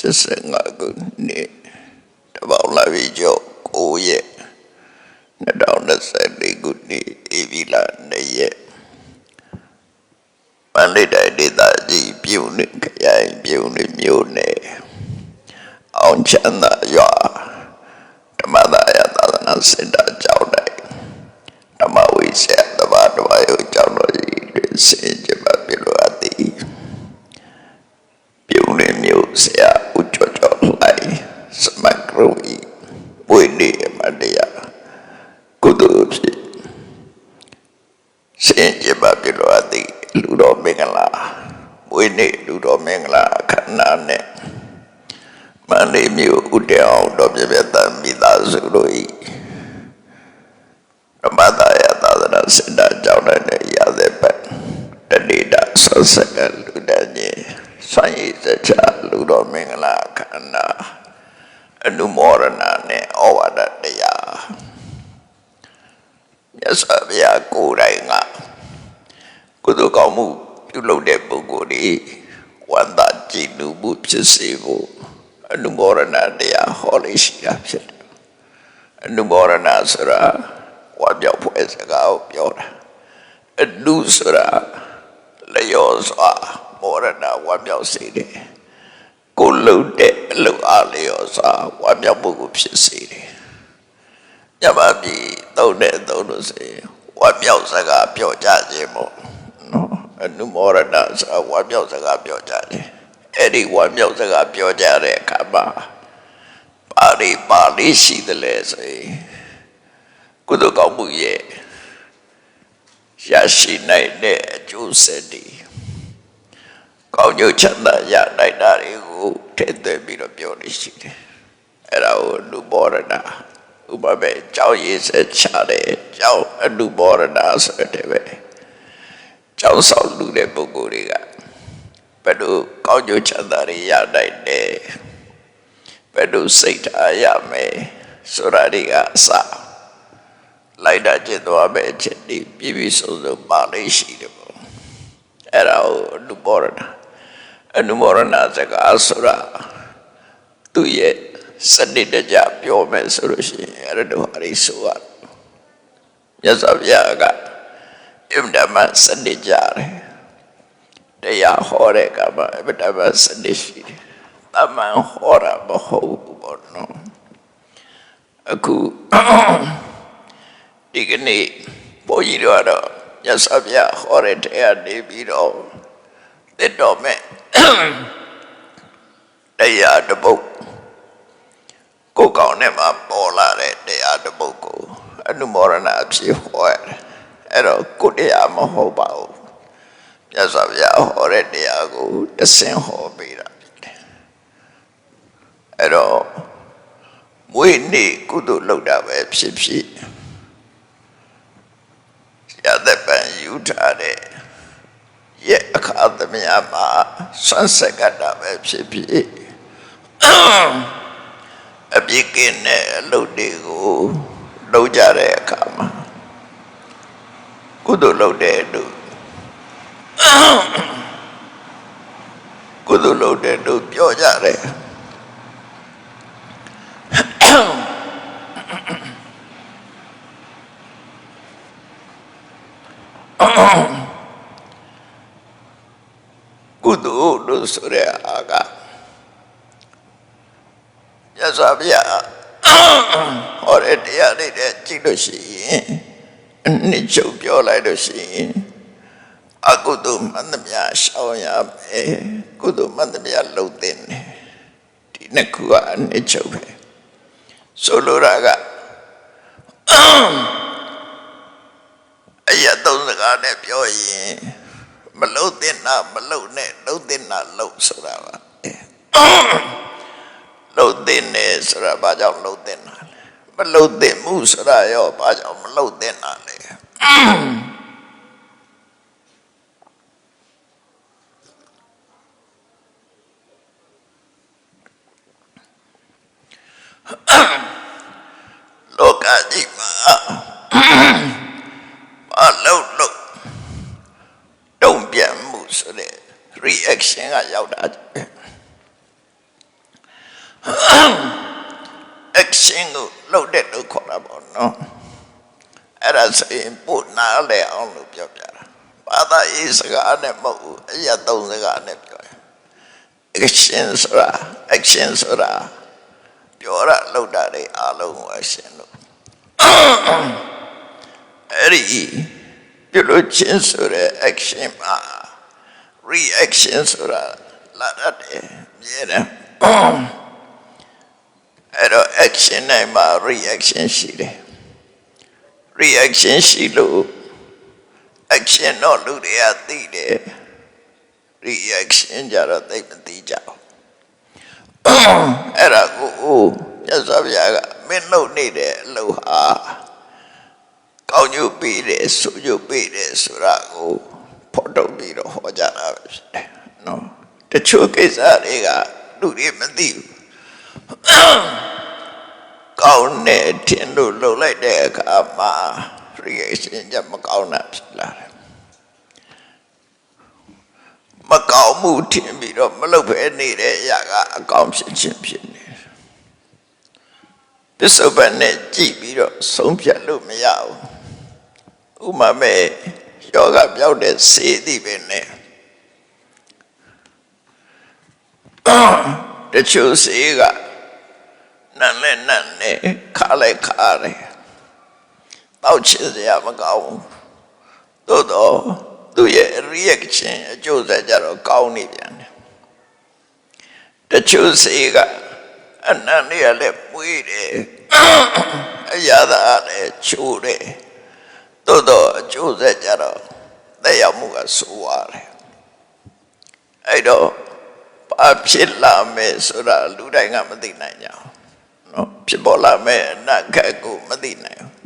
85ခုနှစ်တပေါင်းလာပြီးကျော်9ရက်2024ခုနှစ်ဧပြီလ2ရက်မန္တလေးတိုင်းဒေသကြီးပြုံးနေခရိုင်ပြုံးနေမြို့နယ်အောင်ချမ်းသာရွာဓမ္မသာယသာသနာစင်တာကျောင်း၌ဓမ္မဝိဆရာတပါးရောကျောင်းတော်ကြီးတွင်ဆင်ကျင်ပြုလုပ်အပ်သည်ပြုံးနေမြို့ဆရာဦးကျော်ကျော်လှိုင်စမကရိုဤဝိနည်းမတရားကုသိုလ်ဖြင့်ဆင်ကျင်ပြုလုပ်အပ်သည်လူတော်မင်္ဂလာဝိနည်းလူတော်မင်္ဂလာခန္ဓာနှင့်မန္တလေးမြို့ဦးတောင်တော်ပြပြတမ်းမိသားစုတို့ဤဓမ္မသာယသာသနာစင်တာကျောင်း၌ရသည်ပတ်တဏိဒဆောစကလူတည်းကြီးဆိုင်ရစချလူတော်မင်္ဂလာခန္ဓာအနုမောရဏနဲ့ဩဝါဒတရားမြတ်စွာဘုရားကိုယ်တိုင်ကကုသိုလ်ကောင်းမှုပြုလုပ်တဲ့ပုဂ္ဂိုလ်ဒီဝန္တာကြည်နူမှုဖြစ်စေဖို့အနုမောရဏတရားဟောလေးရှိတာဖြစ်တယ်အနုမောရဏဆိုတာဝါပြောက်ဖွဲ့စကားကိုပြောတာအနုဆိုတာလျော်စွာမောရဏဝါပြောက်စေတယ်ကိုလုံတဲ့အလုပ်အားလျော်စွာဝါပြောက်မှုကိုဖြစ်စေတယ်ညမပြည်သုံးတဲ့သုံးလို့စေဝါပြောက်စကားပြောကြခြင်းမို့နော်အနုမောရဏဆိုတာဝါပြောက်စကားပြောကြတယ်အဲ့ဒီဝါပြောက်စကားပြောကြတဲ့အခါမှာပါဠိရှိတယ်လေဆိုရင်ကုသိုလ်ကောင်းမှုရဲ့ရရှိနိုင်တဲ့အကျိုးဆက်တွေကောင်းကျိုးချမ်းသာရနိုင်တာတွေကိုထည့်သွင်းပြီးတော့ပြောနေရှိတယ်အဲ့ဒါကိုလူဘောရဏဥပမာကြောင်းရေးဆက်ချတယ်ကြောင်းအလူဘောရဏဆိုတဲ့ပဲကြောင်းဆောင်လူတဲ့ပုဂ္ဂိုလ်တွေကဘယ်လိုကောင်းကျိုးချမ်းသာတွေရနိုင်တယ်ဘယ်လိုစိတ်ထားရမယ်ဆိုတာတွေကအစလိုက်တာကျင့်သွားမယ်အချက်ဒီပြည့်စုံစုံပါလေးရှိတယ်ပေါ့အဲ့ဒါကိုအနုမောရဏစကားဆိုတာသူရဲ့စနစ်တကျပြောမယ်ဆိုလို့ရှိရင်အဲ့ဒါဟာရိဆိုရမြတ်စွာဘုရားကအင်တာမစနစ်ကြတယ်တရားဟောတဲ့ကမှာအင်တာမစနစ်ရှိတယ်တမန်ဟောတာမဟုတ်ဘူးပေါ့နော်အခုဒီကနေ့ဘုန်းကြီးတို့ကတော့မြတ်စွာဘုရားဟောတဲ့တရားနေပြီးတော့သစ်တော်မဲ့တရားတစ်ပုဒ်ကိုယ်ကောင်းနဲ့မှပေါ်လာတဲ့တရားတစ်ပုဒ်ကိုအနုမောရဏအဖြစ်ဟောရတယ်အဲ့တော့ကိုယ်တရားမဟုတ်ပါဘူးမြတ်စွာဘုရားဟောတဲ့တရားကိုတဆင့်ဟောပေးတာဖြစ်တယ်အဲ့တော့မွေးနေ့ကုသိုလ်လုပ်တာပဲဖြစ်ဖြစ်ရတဲ့ပန်ယူထားတဲ့ရဲ့အခါသမယမှာဆွမ်းဆက်ကတာပဲဖြစ်ဖြစ်အပြစ်ကင်းတဲ့အလုပ်တွေကိုလုပ်ကြတဲ့အခါမှာကုသိုလ်လုပ်တဲ့လူကုသိုလ်လုပ်တဲ့လူပြောကြတယ်ကုသိုလ်လို့ဆိုတဲ့အားကမြတ်စွာဘုရားဟောတဲ့တရားတွေနဲ့ကြည့်လို့ရှိရင်အနှစ်ချုပ်ပြောလိုက်လို့ရှိရင်အကုသိုလ်မှန်သမျှရှောင်ရမယ်ကုသိုလ်မှန်သမျှလုပ်သင့်တယ်ဒီနှစ်ခုကအနှစ်ချုပ်ပဲဆိုလိုတာကအရာသုံးစကားနဲ့ပြောရင်မလုပ်သင့်တာမလုပ်နဲ့လုပ်သင့်တာလုပ်ဆိုတာပါလုပ်သင့်တယ်ဆိုတာဘာကြောင့်လုပ်သင့်တာလဲမလုပ်သင့်မှုဆိုတာရောဘာကြောင့်မလုပ်သင့်တာလဲလောကကြီးမှာဘာလို့တုံ့ပြန်မှုဆိုတဲ့ reaction ကရောက်တာ action ကိုလုပ်တဲ့လို့ခေါ်တာပေါ့နော်အဲ့ဒါဆိုရင်ပို့နားလဲအောင်လို့ပြောပြတာဘာသာရေးစကားနဲ့မဟုတ်ဘူးအရာသုံးစကားနဲ့ပြောရင် action ဆိုတာပြောရလုပ်တာတွေအားလုံးကို action လို့အဲ့ဒီပြုလို့ချင်းဆိုတဲ့ action မှာ reaction ဆိုတာလာတယ်မြဲတယ်အဲ့တော့ action နိုင်မှာ reaction ရှိတယ် reaction ရှိလို့ action တော့လူတွေကသိတယ် reaction ကြတော့သိမသိကြဘူးအဲ့ဒါကိုမြတ်စွာဘုရားကမင်းလုပ်နေတဲ့အလုပ်ဟာကောင်းကျိုးပေးတယ်ဆိုကျိုးပေးတယ်ဆိုတာကိုဖော်ထုတ်ပြီးတော့ဟောကြတာပဲဖြစ်တယ်နော်တချို့ကိစ္စတွေကလူတွေမသိဘူးကောင်းတဲ့ထင်လို့လုပ်လိုက်တဲ့အခါမှာ reaction ကြမကောင်းတာဖြစ်လာတယ်မကောင်းမှုထင်ပြီးတော့မလုပ်ဘဲနေတဲ့အရာကအကောင်းဖြစ်ခြင်းဖြစ်နေတယ်ပစ္စုပန်နဲ့ကြည့်ပြီးတော့ဆုံးဖြတ်လို့မရဘူးဥမာမဲ့ယောဂပြောက်တဲ့စေတိပဲနဲ့တချို့စေကနတ်နဲ့ခါလိုက်ခါတယ်တောက်ချင်စရာမကောင်းဘူးသို့တော့သူရဲ့ reaction အကျိုးဆက်ကြတော့ကောင်းနေပြန်တယ်တချို့စေကအနန္တရလည်းပွေးတယ်အရာသာလည်းချိုးတယ်သို့တော့အကျိုးဆက်ကြတော့သက်ရောက်မှုကဆိုးရတယ်အဲ့တော့ဘာဖြစ်လာမယ်ဆိုတာလူတိုင်းကမသိနိုင်ကြဘူးနော်ဖြစ်ပေါ်လာမယ်အနာဂတ်ကိုမသိနိုင်ဘူး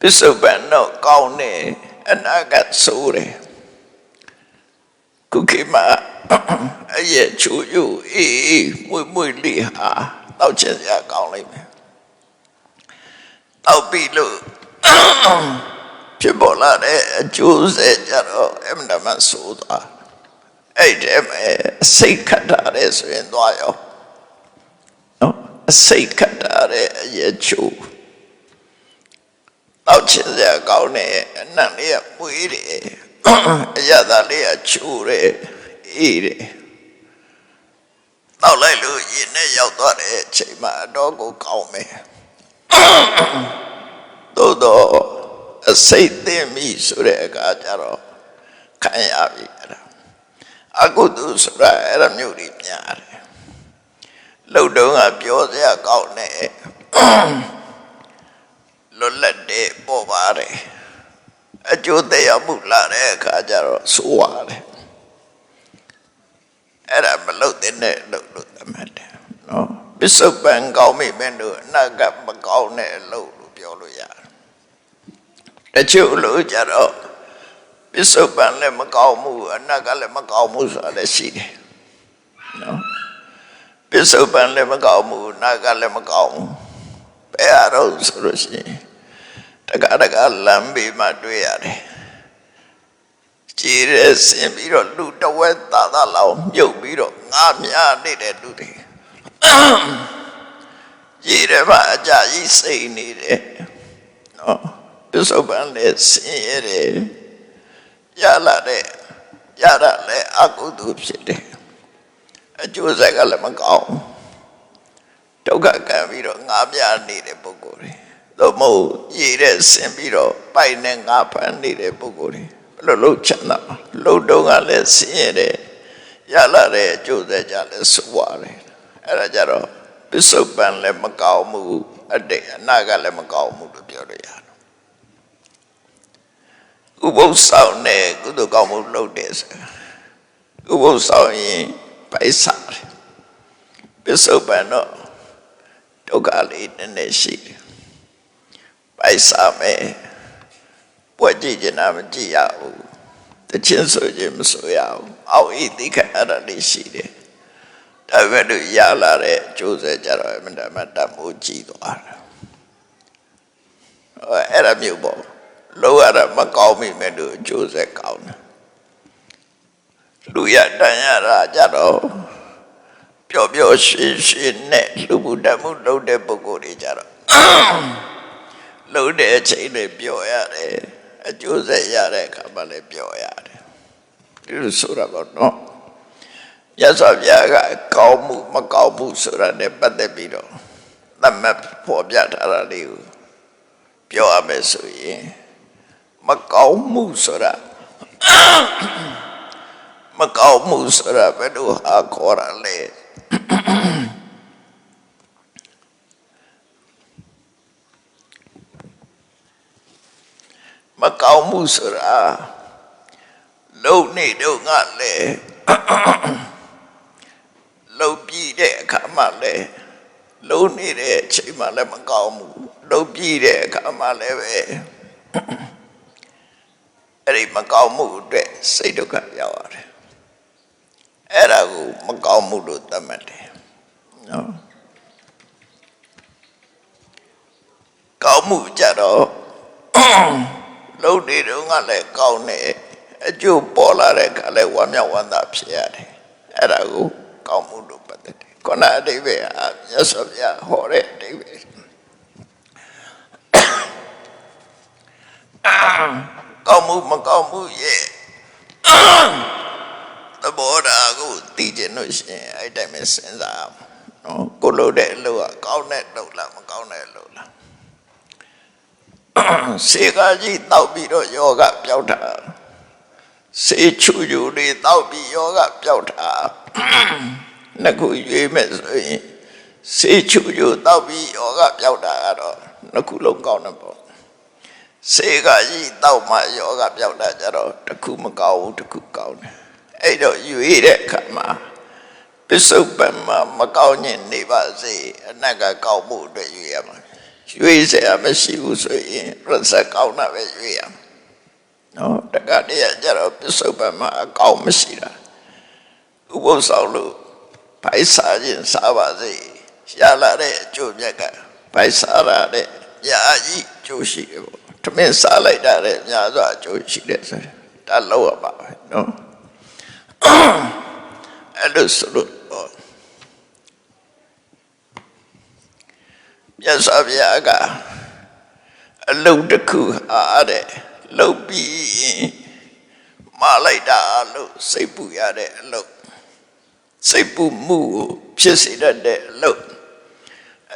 ပစ္စုပန်တော့ကောင်းတယ်အနာဂတ်ဆိုးတယ်ခုခေတ်မှာအရဲ့ချိုးယူအေးမွေလေးဟာတောက်ချင်စရာကောင်းလိမ့်မယ်တောက်ပြီးလို့ဖြစ်ပေါ်လာတဲ့အကျိုးဆက်ကြတော့အမှန်တမ်းဆိုးသွားအဲ့ဒီမဲ့စိတ်ခတ်တာတဲ့ဆိုရင်သွားရောနော်စိတ်ခတ်တာတဲ့အရဲ့ချိုးတောက်ချင်စရာကောင်းတဲ့အနံ့လေးကပွေးတယ်အရသာလေးကချိုးတယ်အေးတယ်တောက်လိုက်လို့ရင်နဲ့ရောက်သွားတဲ့အချိန်မှာအတော့ကိုကောင်းမယ်သို့တော့အစိတ်သိမိဆိုတဲ့အခါကျတော့ခံရပြီအဲ့ဒါအကုသိုလ်ဆိုတာအဲ့ဒါမျိုးတွေများတယ်လှုပ်တုံးကပြောစရာကောင်းတယ်လွတ်လပ်တဲ့ပေါ်ပါတယ်အကျိုးသက်ရောက်မှုလာတဲ့အခါကျတော့ဆိုးရတယ်အဲ့ဒါမလုပ်တဲ့နဲ့လုပ်လို့သတ်မှတ်တယ်နော်ပစ္စုပန်ကောင်းမိမဲ့လို့အနာဂတ်မကောင်းတဲ့အလုပ်လို့ပြောလို့ရတယ်တချို့လို့ကြတော့ပစ္စုပန်လည်းမကောင်းမှုအနာဂတ်လည်းမကောင်းမှုဆိုတာလည်းရှိတယ်နော်ပစ္စုပန်လည်းမကောင်းမှုအနာဂတ်လည်းမကောင်းဘူးဘယ်အရောဆိုလို့ရှိရင်တကလမ်းဘေးမှာတွေ့ရတယ်ကြည်ရဲဆင်းပြီးတော့လူတဝက်သာလောက်မြုပ်ပြီးတော့ငါများနေတဲ့လူတွေကြည်ရဲမှာအကြကြီးစိတ်နေတယ်နော်ပစ္စုပန်လည်းဆင်းရဲတယ်ရလာလည်းအကုသိုလ်ဖြစ်တယ်အကျိုးဆက်ကလည်းမကောင်းဒုက္ခကံပြီးတော့ငါများနေတဲ့ပုဂ္ဂိုလ်တွေသို့မဟုတ်ရည်တဲ့ဆင်းပြီးတော့ပိုက်နဲ့ငါဖမ်းနေတဲ့ပုဂ္ဂိုလ်တွေဘယ်လိုလုပ်ချင်တာလှုပ်တုံးကလည်းဆင်းရဲတယ်ရလာတဲ့အကျိုးဆက်ကြလည်းဆိုးရတယ်အဲ့ဒါကြတော့ပစ္စုပန်လည်းမကောင်းမှုအနာကလည်းမကောင်းမှုလို့ပြောလို့ရတယ်ဥပုသ်ဆောင်နဲ့ကုသိုလ်ကောင်းမှုလုပ်တယ်ဆိုဥပုသ်ဆောင်ရင်ပိုက်စားတယ်ပစ္စုပန်တော့ဒုက္ခလေးနည်းနည်းရှိတယ်ပိုက်စားမယ်ပွက်ကြည့်ချင်တာမကြည့်ရဘူးတချင်းဆိုခြင်းမဆိုရဘူးအောက်ဤသိခအဲ့ဒါလေးရှိတယ်ဒါပေမဲ့လို့ရလာတဲ့အကျိုးဆက်ကြတော့အမှန်တမ်းတမိုးကြည့်သွားတာအဲ့ဒါမျိုးပေါ့လောရတာမကောင်းမိမဲ့လို့အကျိုးဆက်ကောင်းတယ်လူရတန်ရတာကြတော့ ပျော်ပျော်ရွှင်ရွှင်နဲ့လူမှုတမှုလုပ်တဲ့ပုဂ္ဂိုလ်တွေကြတော့လုပ်တဲ့အချိန်တွေပျော်ရတယ်အကျိုးဆက်ရတဲ့အခါမှလည်းပျော်ရတယ်ဒီလိုဆိုတာပေါ့နော်ရသော်ပြားကကောင်းမှုမကောင်းမှုဆိုတာနဲ့ပတ်သက်ပြီးတော့သတ်မှတ်ဖော်ပြထားတာလေးကိုပြောရမယ်ဆိုရင်မကောင်းမှုဆိုတာမကောင်းမှုဆိုတာဘယ်လိုဟာခေါ်ရလဲမကောင်းမှုဆိုတာလုံနေတော့ငါလေလုံပြီးတဲ့အခါမှလည်းလုံနေတဲ့အချိန်မှလည်းမကောင်းဘူးလုံပြီးတဲ့အခါမှလည်းပဲအဲ့ဒီမကောင်းမှုအတွက်စိတ်ဒုက္ခရောက်ရတယ်အဲ့ဒါကိုမကောင်းမှုလို့သတ်မှတ်တယ်နော်ကောင်းမှုကြတော့လုံနေတော့ငါလည်းကောင်းတယ်အကျိုးပေါ်လာတဲ့အခါလည်းဝမ်းမြောက်ဝမ်းသာဖြစ်ရတယ်အဲ့ဒါကိုကောင်းမှုလို့ပတ်သက်တယ်ခုနအတိပ္ပယ်ဟာမြတ်စွာဘုရားဟောတဲ့အတိပ္ပယ်ကောင်းမှုမကောင်းမှုရဲ့သဘောတရားကိုသိကျင်လို့ရှိရင်အဲ့တိုင်းပဲစဉ်းစားအောင်နော်ကိုလို့တဲ့အလုပ်ကကောင်းတဲ့လုပ်လားမကောင်းတဲ့အလုပ်လားစေကကြီးတောက်ပြီးတော့ယောဂပျောက်တာစေချူချူလေးတောက်ပြီးယောဂပျောက်တာနှစ်ခုရွေးမဲ့ဆိုရင်စေချူချူတောက်ပြီးယောဂပျောက်တာကတော့နှစ်ခုလုံးကောင်းတယ်ပေါ့စေကကြီးတောက်မှယောဂပျောက်တာကြတော့တစ်ခုမကောင်းဘူးတစ်ခုကောင်းတယ်အဲ့တော့ရွေးတဲ့အခါမှာပစ္စုပန်မှာမကောင်းရင်နေပါစေအနက်ကကောင်းမှုအတွက်ရွေးရမှာရွေးစရာမရှိဘူးဆိုရင်ရစကောင်းတာပဲရွေးရမှာနော်တက္ကတရားကြတော့ပစ္စုပန်မှာအကောင်းမရှိတာဥပုသ်ဆောင်လို့ဘိုက်စားခြင်းစားပါစေရလာတဲ့အကျိုးမြတ်ကဘိုက်စားရတဲ့ညာကြီးကျိုးရှိတယ်ပေါ့ထမင်းစားလိုက်တာတဲ့ညာစွာအကျိုးရှိတယ်ဆိုဒါလောက်ရပါပဲနော်အဲ့လိုဆိုလို့မြတ်စွာဘုရားကအလုံးတစ်ခုဟာတဲ့လှုပ်ပြီးမလိုက်တာလို့စိတ်ပူရတဲ့အလုံးစိတ်ပူမှုကိုဖြစ်စေတတ်တဲ့အလုံး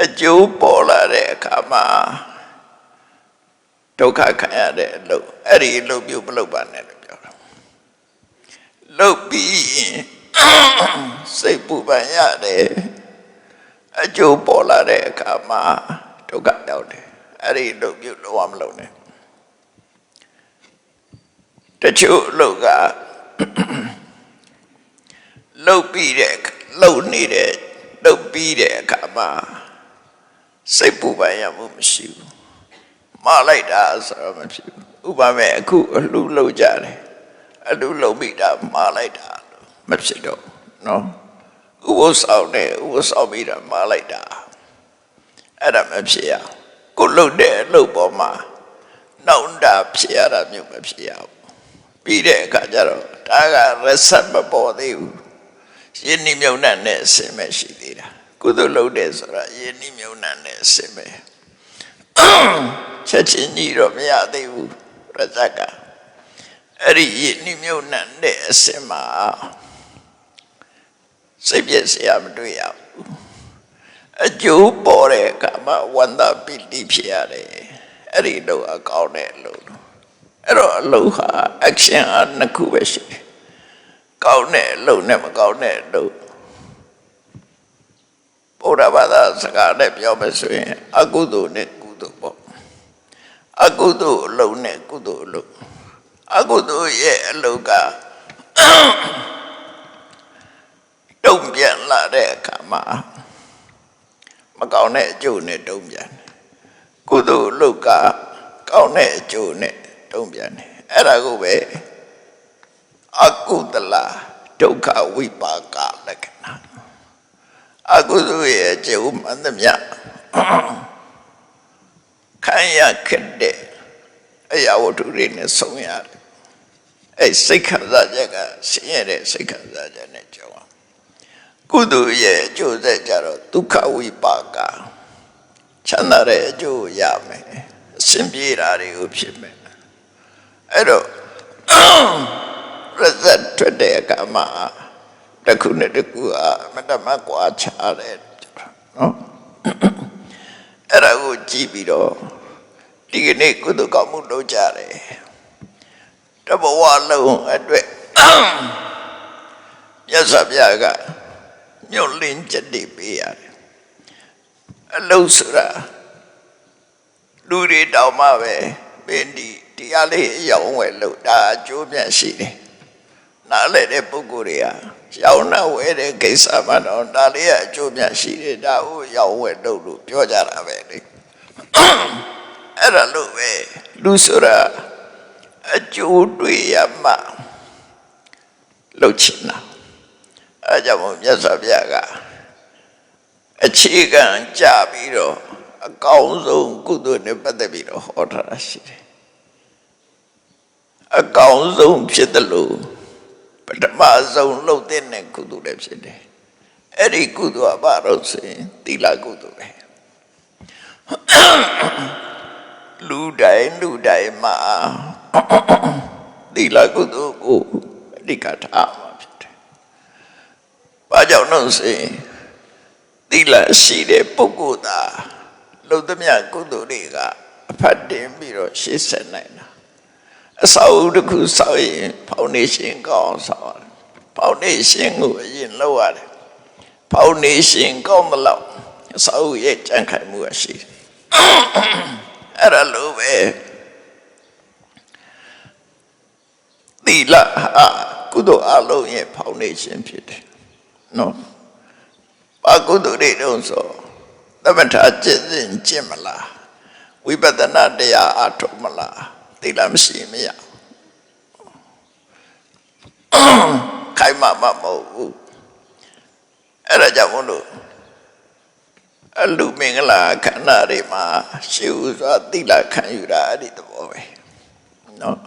အကျိုးပေါ်လာတဲ့အခါမှာဒုက္ခခံရတဲ့အလုံးအဲ့ဒီအလုံးမျိုးမလုပ်ပါနဲ့လို့ပြောတာလှုပ်ပြီးစိတ်ပူပန်ရတယ်အကျိုးပေါ်လာတဲ့အခါမှာဒုက္ခရောက်တယ်အဲ့ဒီအလုံးမျိုးလုံးဝမလုပ်နဲ့တချို့အလုပ်ကလှုပ်ပြီးတဲ့လှုပ်နေတဲ့လှုပ်ပြီးတဲ့အခါမှာစိတ်ပူပန်ရမှုမရှိဘူးမလိုက်တာဆိုတော့မဖြစ်ဘူးဥပမာအခုအလှလှုပ်ကြတယ်အလှလှုပ်ပြီးတာမလိုက်တာမဖြစ်တော့နော်ဥပုသ်ဆောင်နဲ့ဥပုသ်ဆောင်ပြီးတာမလိုက်တာအဲ့ဒါမဖြစ်ရကိုလှုပ်တဲ့အလှပေါ်မှာနှောင့်တာဖြစ်ရတာမျိုးမဖြစ်ရဘူးပြီးတဲ့အခါကျတော့ဒါကရဆက်မပေါ်သေးဘူးယဉ်နိမြုံနဲ့အစင်မရှိသေးတာကုသိုလ်လုပ်တယ်ဆိုတာယဉ်နိမြုံနဲ့အစင်ပဲချက်ချင်းကြီးတော့မရသေးဘူးရဇက်ကအဲ့ဒီယဉ်နိမြုံနဲ့အစင်မှာစိတ်ပြည့်စရာမတွေ့ရဘူးအကျိုးပေါ်တဲ့အခါမှာဝန္တာပိတိဖြစ်ရတယ်အဲ့ဒီတော့အကောင်းတဲ့အလုပ်အဲ့တော့အလုပ်ဟာ action ဟာနှစ်ခုပဲရှိတယ်ကောင်းတဲ့အလုပ်နဲ့မကောင်းတဲ့အလုပ်ဘုရားဘာသာစကားနဲ့ပြောမယ်ဆိုရင်အကုသိုလ်နဲ့ကုသိုလ်ပေါ့အကုသိုလ်အလုပ်နဲ့ကုသိုလ်အလုပ်အကုသိုလ်ရဲ့အလုပ်ကတုံ့ပြန်လာတဲ့အခါမှာမကောင်းတဲ့အကျိုးနဲ့တုံ့ပြန်ကုသိုလ်အလုပ်ကကောင်းတဲ့အကျိုးနဲ့တုံ့ပြန်တယ်အဲ့ဒါကိုပဲအကုသလဒုက္ခဝိပါကလက္ခဏာအကုသိုလ်ရဲ့အကျိုးမှန်သမျှခံရခဲ့တဲ့အရာဝတ္ထုတွေနဲ့ဆုံးရတယ်အဲ့စိတ်ခံစားချက်ကဆင်းရဲတဲ့စိတ်ခံစားချက်နဲ့ကြောင်း ကုသိုလ်ရဲ့အကျိုးဆက်ကြတော့ဒုက္ခဝိပါကချမ်းသာတဲ့အကျိုးရမယ်အစဉ်ပြေတာတွေကိုဖြစ်မယ်အဲ့တော့ရဇတ်ထွက်တဲ့အခါမှာတစ်ခုနဲ့တစ်ခုမတမကွာခြားတယ်နော်အဲ့ဒါကိုကြည့်ပြီးတော့ဒီကနေ့ကုသိုလ်ကောင်းမှုလုပ်ကြတယ်တဘဝလုံးအတွက်မြတ်စွာဘုရားကညွှန်လင်းချက်တွေပေးရတယ်အလုံးဆိုတာလူတွေတောင်မှပဲမင်းဒီတရားလေးရောင်းဝယ်လို့ဒါအကျိုးမြတ်ရှိတယ်နားလည်တဲ့ပုဂ္ဂိုလ်တွေကရောင်းဝယ်တဲ့ကိစ္စမှတော့ဒါလေးကအကျိုးမြတ်ရှိတယ်ဒါကိုရောင်းဝယ်လို့ပြောကြတာပဲလေအဲ့ဒါလို့ပဲလူဆိုတာအကျိုးတွေရမှလုပ်ချင်တာအဲကြောင့်မို့မြတ်စွာဘုရားကအခြေခံကြပြီးတော့အကောင်းဆုံးကုသိုလ်နဲ့ပတ်သက်ပြီးတော့ဟောထားတာရှိတယ်အကောင်းဆုံးဖြစ်တယ်လို့ပထမဆုံးလုပ်တဲ့ကုသိုလ်လည်းဖြစ်တယ်အဲ့ဒီကုသိုလ်ကဘာလို့ဆိုရင်သီလကုသိုလ်ပဲလူတိုင်းမှာသီလကုသိုလ်ကိုအဓိကထားမှာဖြစ်တယ်ဘာကြောင့်လို့ဆိုရင်သီလရှိတဲ့ပုဂ္ဂိုလ်သာလုံသမျှကုသိုလ်တွေကအဖတ်တင်ပြီးတော့ရှေ့ဆက်နိုင်တာအစာအုပ်တစ်ခုဆောက်ရင်ဖောင်ဒေးရှင်းကောင်းဆောက်ရတယ်ဖောင်ဒေးရှင်းကိုအရင်လုပ်ရတယ်ဖောင်ဒေးရှင်းကောင်းမလို့အစာအုပ်ရဲ့ကြံ့ခိုင်မှုရှိတယ်အဲ့ဒါလိုပဲသီလကုသိုလ်အလုံးရဲ့ဖောင်ဒေးရှင်းဖြစ်တယ်နော်ဘာကုသိုလ်တွေတုံးဆိုသမထကျင့်စဉ်ကျင့်မလားဝိပဿနာတရားအထုတ်မလားသီလမရှိမရခိုင်မာမမဟုတ်ဘူးအဲ့ဒါကြောင့်မလို့အလူမင်္ဂလာခန္ဓာတွေမှာရှေးဥစွာသီလခံယူတာအဲ့ဒီသဘောပဲနော်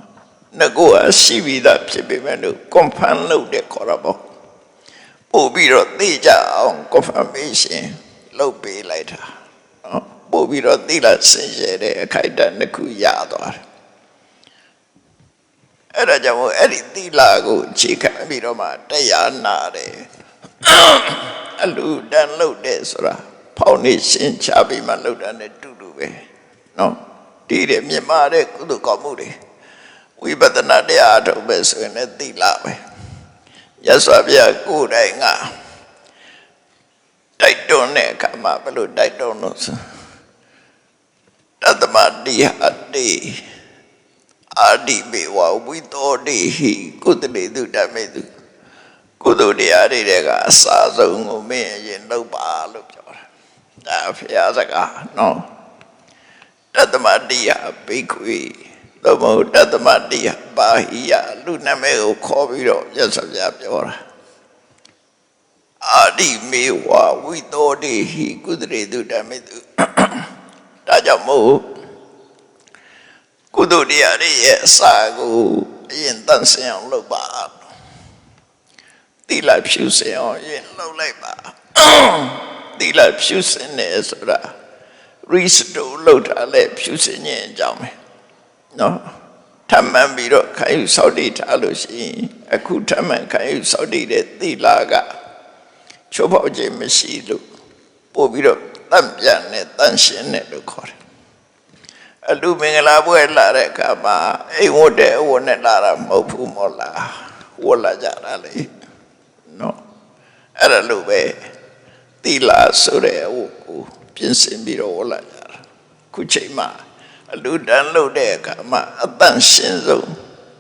ငကိုရှိပြီးသားဖြစ်ပေမဲ့လို့ confirm လုပ်တဲ့ခေါ်တာပေါ့ပို့ပြီးတော့သိကြအောင် confirmation လုပ်ပေးလိုက်တာနော်ပို့ပြီးတော့သီလစင်ကြယ်တဲ့အခိုက်အတန့်တစ်ခုရသွားတယ်အဲ့ဒါကြောင့်မို့အဲ့ဒီသီလကိုအခြေခံပြီးတော့မှတရားနာတယ်အလူတန်လုပ်တယ်ဆိုတာဖောင်နေရှင်းချပြီးမှလုပ်တာနဲ့တူတူပဲနော်ဒီတဲ့မြင်မာတဲ့ကုသိုလ်ကောင်းမှုတွေဝိပဿနာတရားထုတ်ပဲဆိုရင်လည်းသီလပဲရသော်ပြကိုယ်တိုင်ကတိုက်တွန်းတဲ့အခါမှာဘယ်လိုတိုက်တွန်းလို့ဆိုတတ္တမတိဟတိအာဒီဘေဝဝိသောတိဟိကုသလေတုဓမ္မေတုကုသိုလ်တရားတွေကအစာဆုံးကိုမင်းအရင်လုပ်ပါလို့ပြောတာဒါဖျားစကားနော်တတ္တမတိယဘိက္ခွေသို့မဟုတ်တတ္တမတိယပါဟိယလူနာမည်ကိုခေါ်ပြီးတော့ရသော်ပြပြောတာအာဒီမေဝဝိသောတိဟိကုသလေတုဓမ္မေတုဒါကြောင့်မို့ကုသိုလ်တရားတွေရဲ့အစာကိုအရင်တန်ဆင်အောင်လုပ်ပါသီလဖြူစင်အောင်ရင်လုပ်လိုက်ပါသီလဖြူစင်နေဆိုတာ restore လုပ်တာလေဖြူစင်ခြင်းအကြောင်းပဲနော်ထပ်မှန်ပြီးတော့ခံယူစောင့်တည်ထားလို့ရှိရင်အခုထပ်မှန်ခံယူစောင့်တည်တဲ့သီလကချိုးဖောက်ခြင်းမရှိလို့ပို့ပြီးတော့တန့်ပြန်နဲ့တန့်ရှင်းတယ်လို့ခေါ်တယ်အလူမင်္ဂလာပွဲလာတဲ့အခါမှာအိမ်ဝတ်တဲ့အဝတ်နဲ့လာတာမဟုတ်ဘူးမောလားဝတ်လာကြတာလေနော်အဲ့ဒါလို့ပဲသီလဆိုတဲ့အဝတ်ကိုပြင်ဆင်ပြီးတော့ဝတ်လာကြတာခုချိန်မှာအလူတန်းလုပ်တဲ့အခါမှာအတန့်ရှင်းဆုံး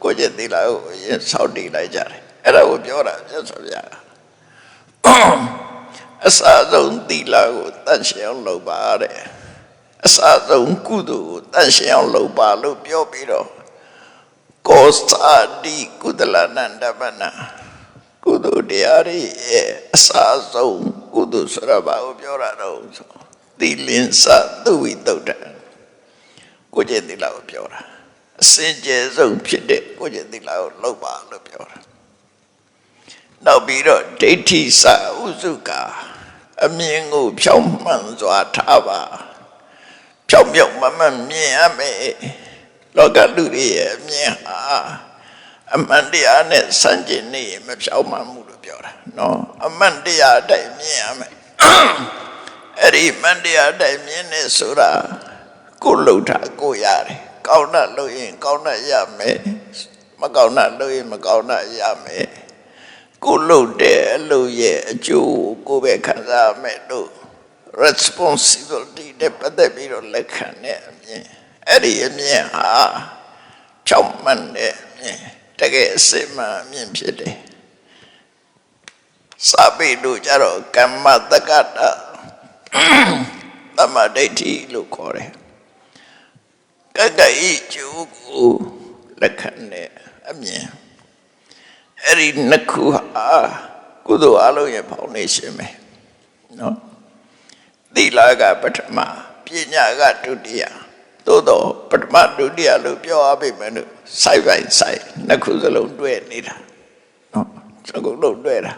ကိုယ့်ရဲ့သီလကိုအရင်စောင့်တည်လိုက်ကြတယ်အဲ့ဒါကိုပြောတာမြတ်စွာဘုရားအစာဆုံးသီလကိုတန့်ရှင်းအောင်လုပ်ပါတဲ့အစာဆုံးကုသိုလ်ကိုတန့်ရှင်းအောင်လုပ်ပါလို့ပြောပြီးတော့ကောစာတိကုသလနန္ဒပနာကုသိုလ်တရားတွေရဲ့အစာဆုံးကုသိုလ်ဆိုတာဘာကိုပြောတာတော့ဆိုသီလင်္စသုဝိတုဒ္ဓကိုယ့်ရဲ့သီလကိုပြောတာအစင်ကြယ်ဆုံးဖြစ်တဲ့ကိုယ့်ရဲ့သီလကိုလုပ်ပါလို့ပြောတာ နောက်ပြီးတော့ဒိဋ္ဌိစဥစုကအမြင်ကိုဖြောင်းမှန်စွာထားပါဖြောင်းမြုပ်မမှန်မြင်ရမယ်လောကလူတွေရဲ့အမြင်ဟာအမှန်တရားနဲ့ဆန့်ကျင်နေမဖြောင်းမှန်မှုလို့ပြောတာနော်အမှန်တရားတိုင်းမြင်ရမယ်အဲ့ဒီမှန်တရားတိုင်းမြင်နေဆိုတာကိုလှုပ်တာကိုရတယ်ကောင်းတာလို့ရင်ကောင်းတာရမယ်မကောင်းတာလို့ရင်မကောင်းတာရမယ်ကိုလှုပ်တဲ့အလုပ်ရဲ့အကျိုးကိုပဲခံစားမယ်လို့ responsibility နဲ့ပတ်သက်ပြီးတော့လက်ခံတဲ့အမြင်အဲ့ဒီအမြင်ဟာဖြောင့်မှန်တဲ့အမြင်တကယ်အစစ်မှန်အမြင်ဖြစ်တယ်စာပေတို့ကြတော့ကမ္မတက္ကတာတမ္မာဒိဋ္ဌိလို့ခေါ်တယ်ကကဤကျိုးကိုလက်ခံတဲ့အမြင်အဲ့ဒီနှစ်ခုဟာကုသိုလ်အလုံးရဲ့ foundation ပဲနော်သီလကပထမပညာကဒုတိယသို့တော့ပထမဒုတိယလို့ပြောရပေမဲ့လို့စိုက်ပိုင်းစိုက်နှစ်ခုစလုံးတွဲနေတာနော်စကုလုံးတွဲတာ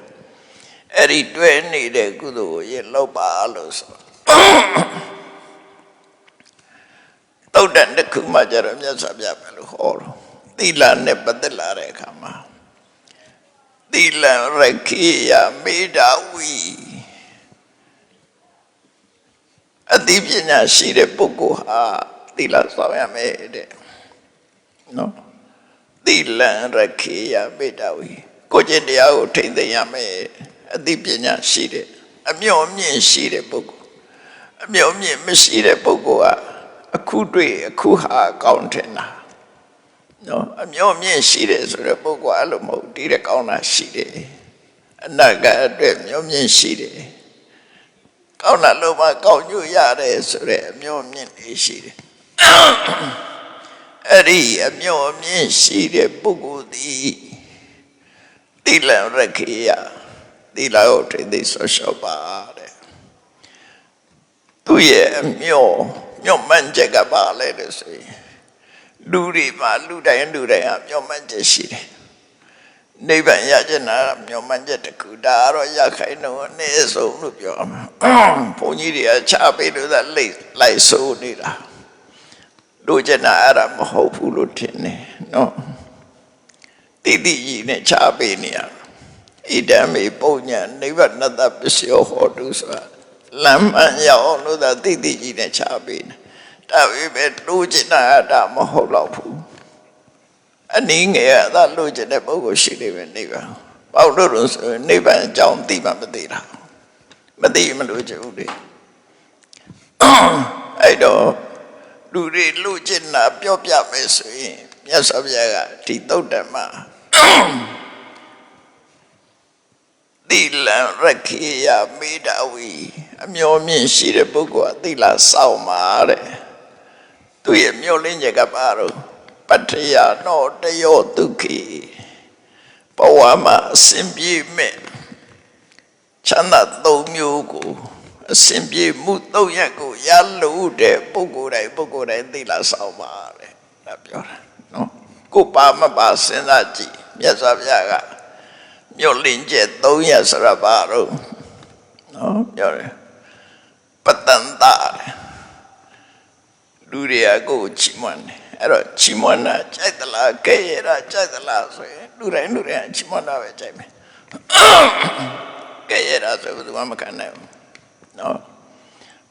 အဲ့ဒီတွဲနေတဲ့ကုသိုလ်ကိုရင်လောက်ပါလို့ဆိုတုတ်တန်တစ်ခုမှကြတော့မြတ်စွာဘုရားပဲလို့ဟောတော့သီလနဲ့ပတ်သက်လာတဲ့အခါမှာသီလရခိယမေတ္တာဝီအသိပညာရှိတဲ့ပုဂ္ဂိုလ်ဟာသီလဆောင်ရမယ်တဲ့နော်သီလရခိယမေတ္တာဝီကိုကျင့်တရားကိုထိမ့်သိမ်းရမယ်အသိပညာရှိတဲ့အမျှော်မြင့်ရှိတဲ့ပုဂ္ဂိုလ်အမျှော်မြင့်မရှိတဲ့ပုဂ္ဂိုလ်ကအခုတွေ့အခုဟာကောင်းတယ်လားနော်အမျှော်မြင့်ရှိတယ်ဆိုတော့ပုဂ္ဂိုလ်အဲ့လိုမဟုတ်ဒီတဲ့ကောင်းတာရှိတယ်အနာဂတ်အတွက်မျှော်မြင့်ရှိတယ်ကောင်းတာလို့မှကောင်းညွတ်ရတယ်ဆိုတဲ့အမျှော်မြင့်လေးရှိတယ်အဲ့ဒီအမျှော်မြင့်ရှိတဲ့ပုဂ္ဂိုလ်သည်သီလရခိယသီလကိုထိသိဆော့ရှော့ပါတဲ့သူရဲ့အမျှော်မှန်ချက်ကပါလဲလို့ဆိုရင်လူတွေမှာလူတိုင်းဟာမျှော်မှန်ချက်ရှိတယ်နိဗ္ဗာန်ရကျင်တာမျှော်မှန်ချက်တစ်ခုဒါကတော့ရခိုင်တော့အနည်းဆုံးလို့ပြောမှာဘုန်းကြီးတွေကချပေးလို့သာလိုက်ဆိုနေတာတို့ကျင်တာအဲ့ဒါမဟုတ်ဘူးလို့ထင်တယ်နော်တိတိကြီးနဲ့ချပေးနေရဣဒံမေပုံညာနိဗ္ဗာန်တပစ္စယောဟောတုဆိုတာလမ်းမှန်ရအောင်လို့သာတိတိကြီးနဲ့ချပေးနေဒါပေမဲ့တို့ကျင်တာအဲ့ဒါမဟုတ်တော့ဘူးအနည်းငယ်ကသာလို့ကျင်တဲ့ပုဂ္ဂိုလ်ရှိနေပဲနိဗ္ဗာန်ပေါက်လို့ဆိုရင်နိဗ္ဗာန်အကြောင်းသိမှမသိတာမသိမလို့ကျဘူးလေအဲ့တော့လူတွေလူကျင်တာပြောပြမယ်ဆိုရင်မြတ်စွာဘုရားကဒီသုတ်တံမှာသီလရခိယမေတ္တာဝီအမျှော်မြင့်ရှိတဲ့ပုဂ္ဂိုလ်ကသီလစောင့်ပါတဲ့သူရဲ့မျှော်လင့်ချက်ကပါတော့ပတ္ထယနောတယောဒုက္ခိဘဝမှာအစဉ်ပြေမဲ့ချမ်းသာသုံးမျိုးကိုအစဉ်ပြေမှုသုံးရက်ကိုရလို့တဲ့ပုဂ္ဂိုလ်တိုင်းသီလဆောင်ပါတဲ့ဒါပြောတာနော်ကိုပါမပါစဉ်းစားကြည့်မြတ်စွာဘုရားကမျှော်လင့်ချက်၃ရက်ဆိုတာပါတော့နော်ပြောတယ်ပတန်တာလူတွေကကိုချီးမွမ်းတယ်အဲ့တော့ချီးမွမ်းတာကြိုက်သလားကဲရတာကြိုက်သလားဆိုရင်လူတိုင်းချီးမွမ်းတာပဲကြိုက်မယ်ကဲရတာဆိုဘယ်သူမှမခံနိုင်ဘူးနော်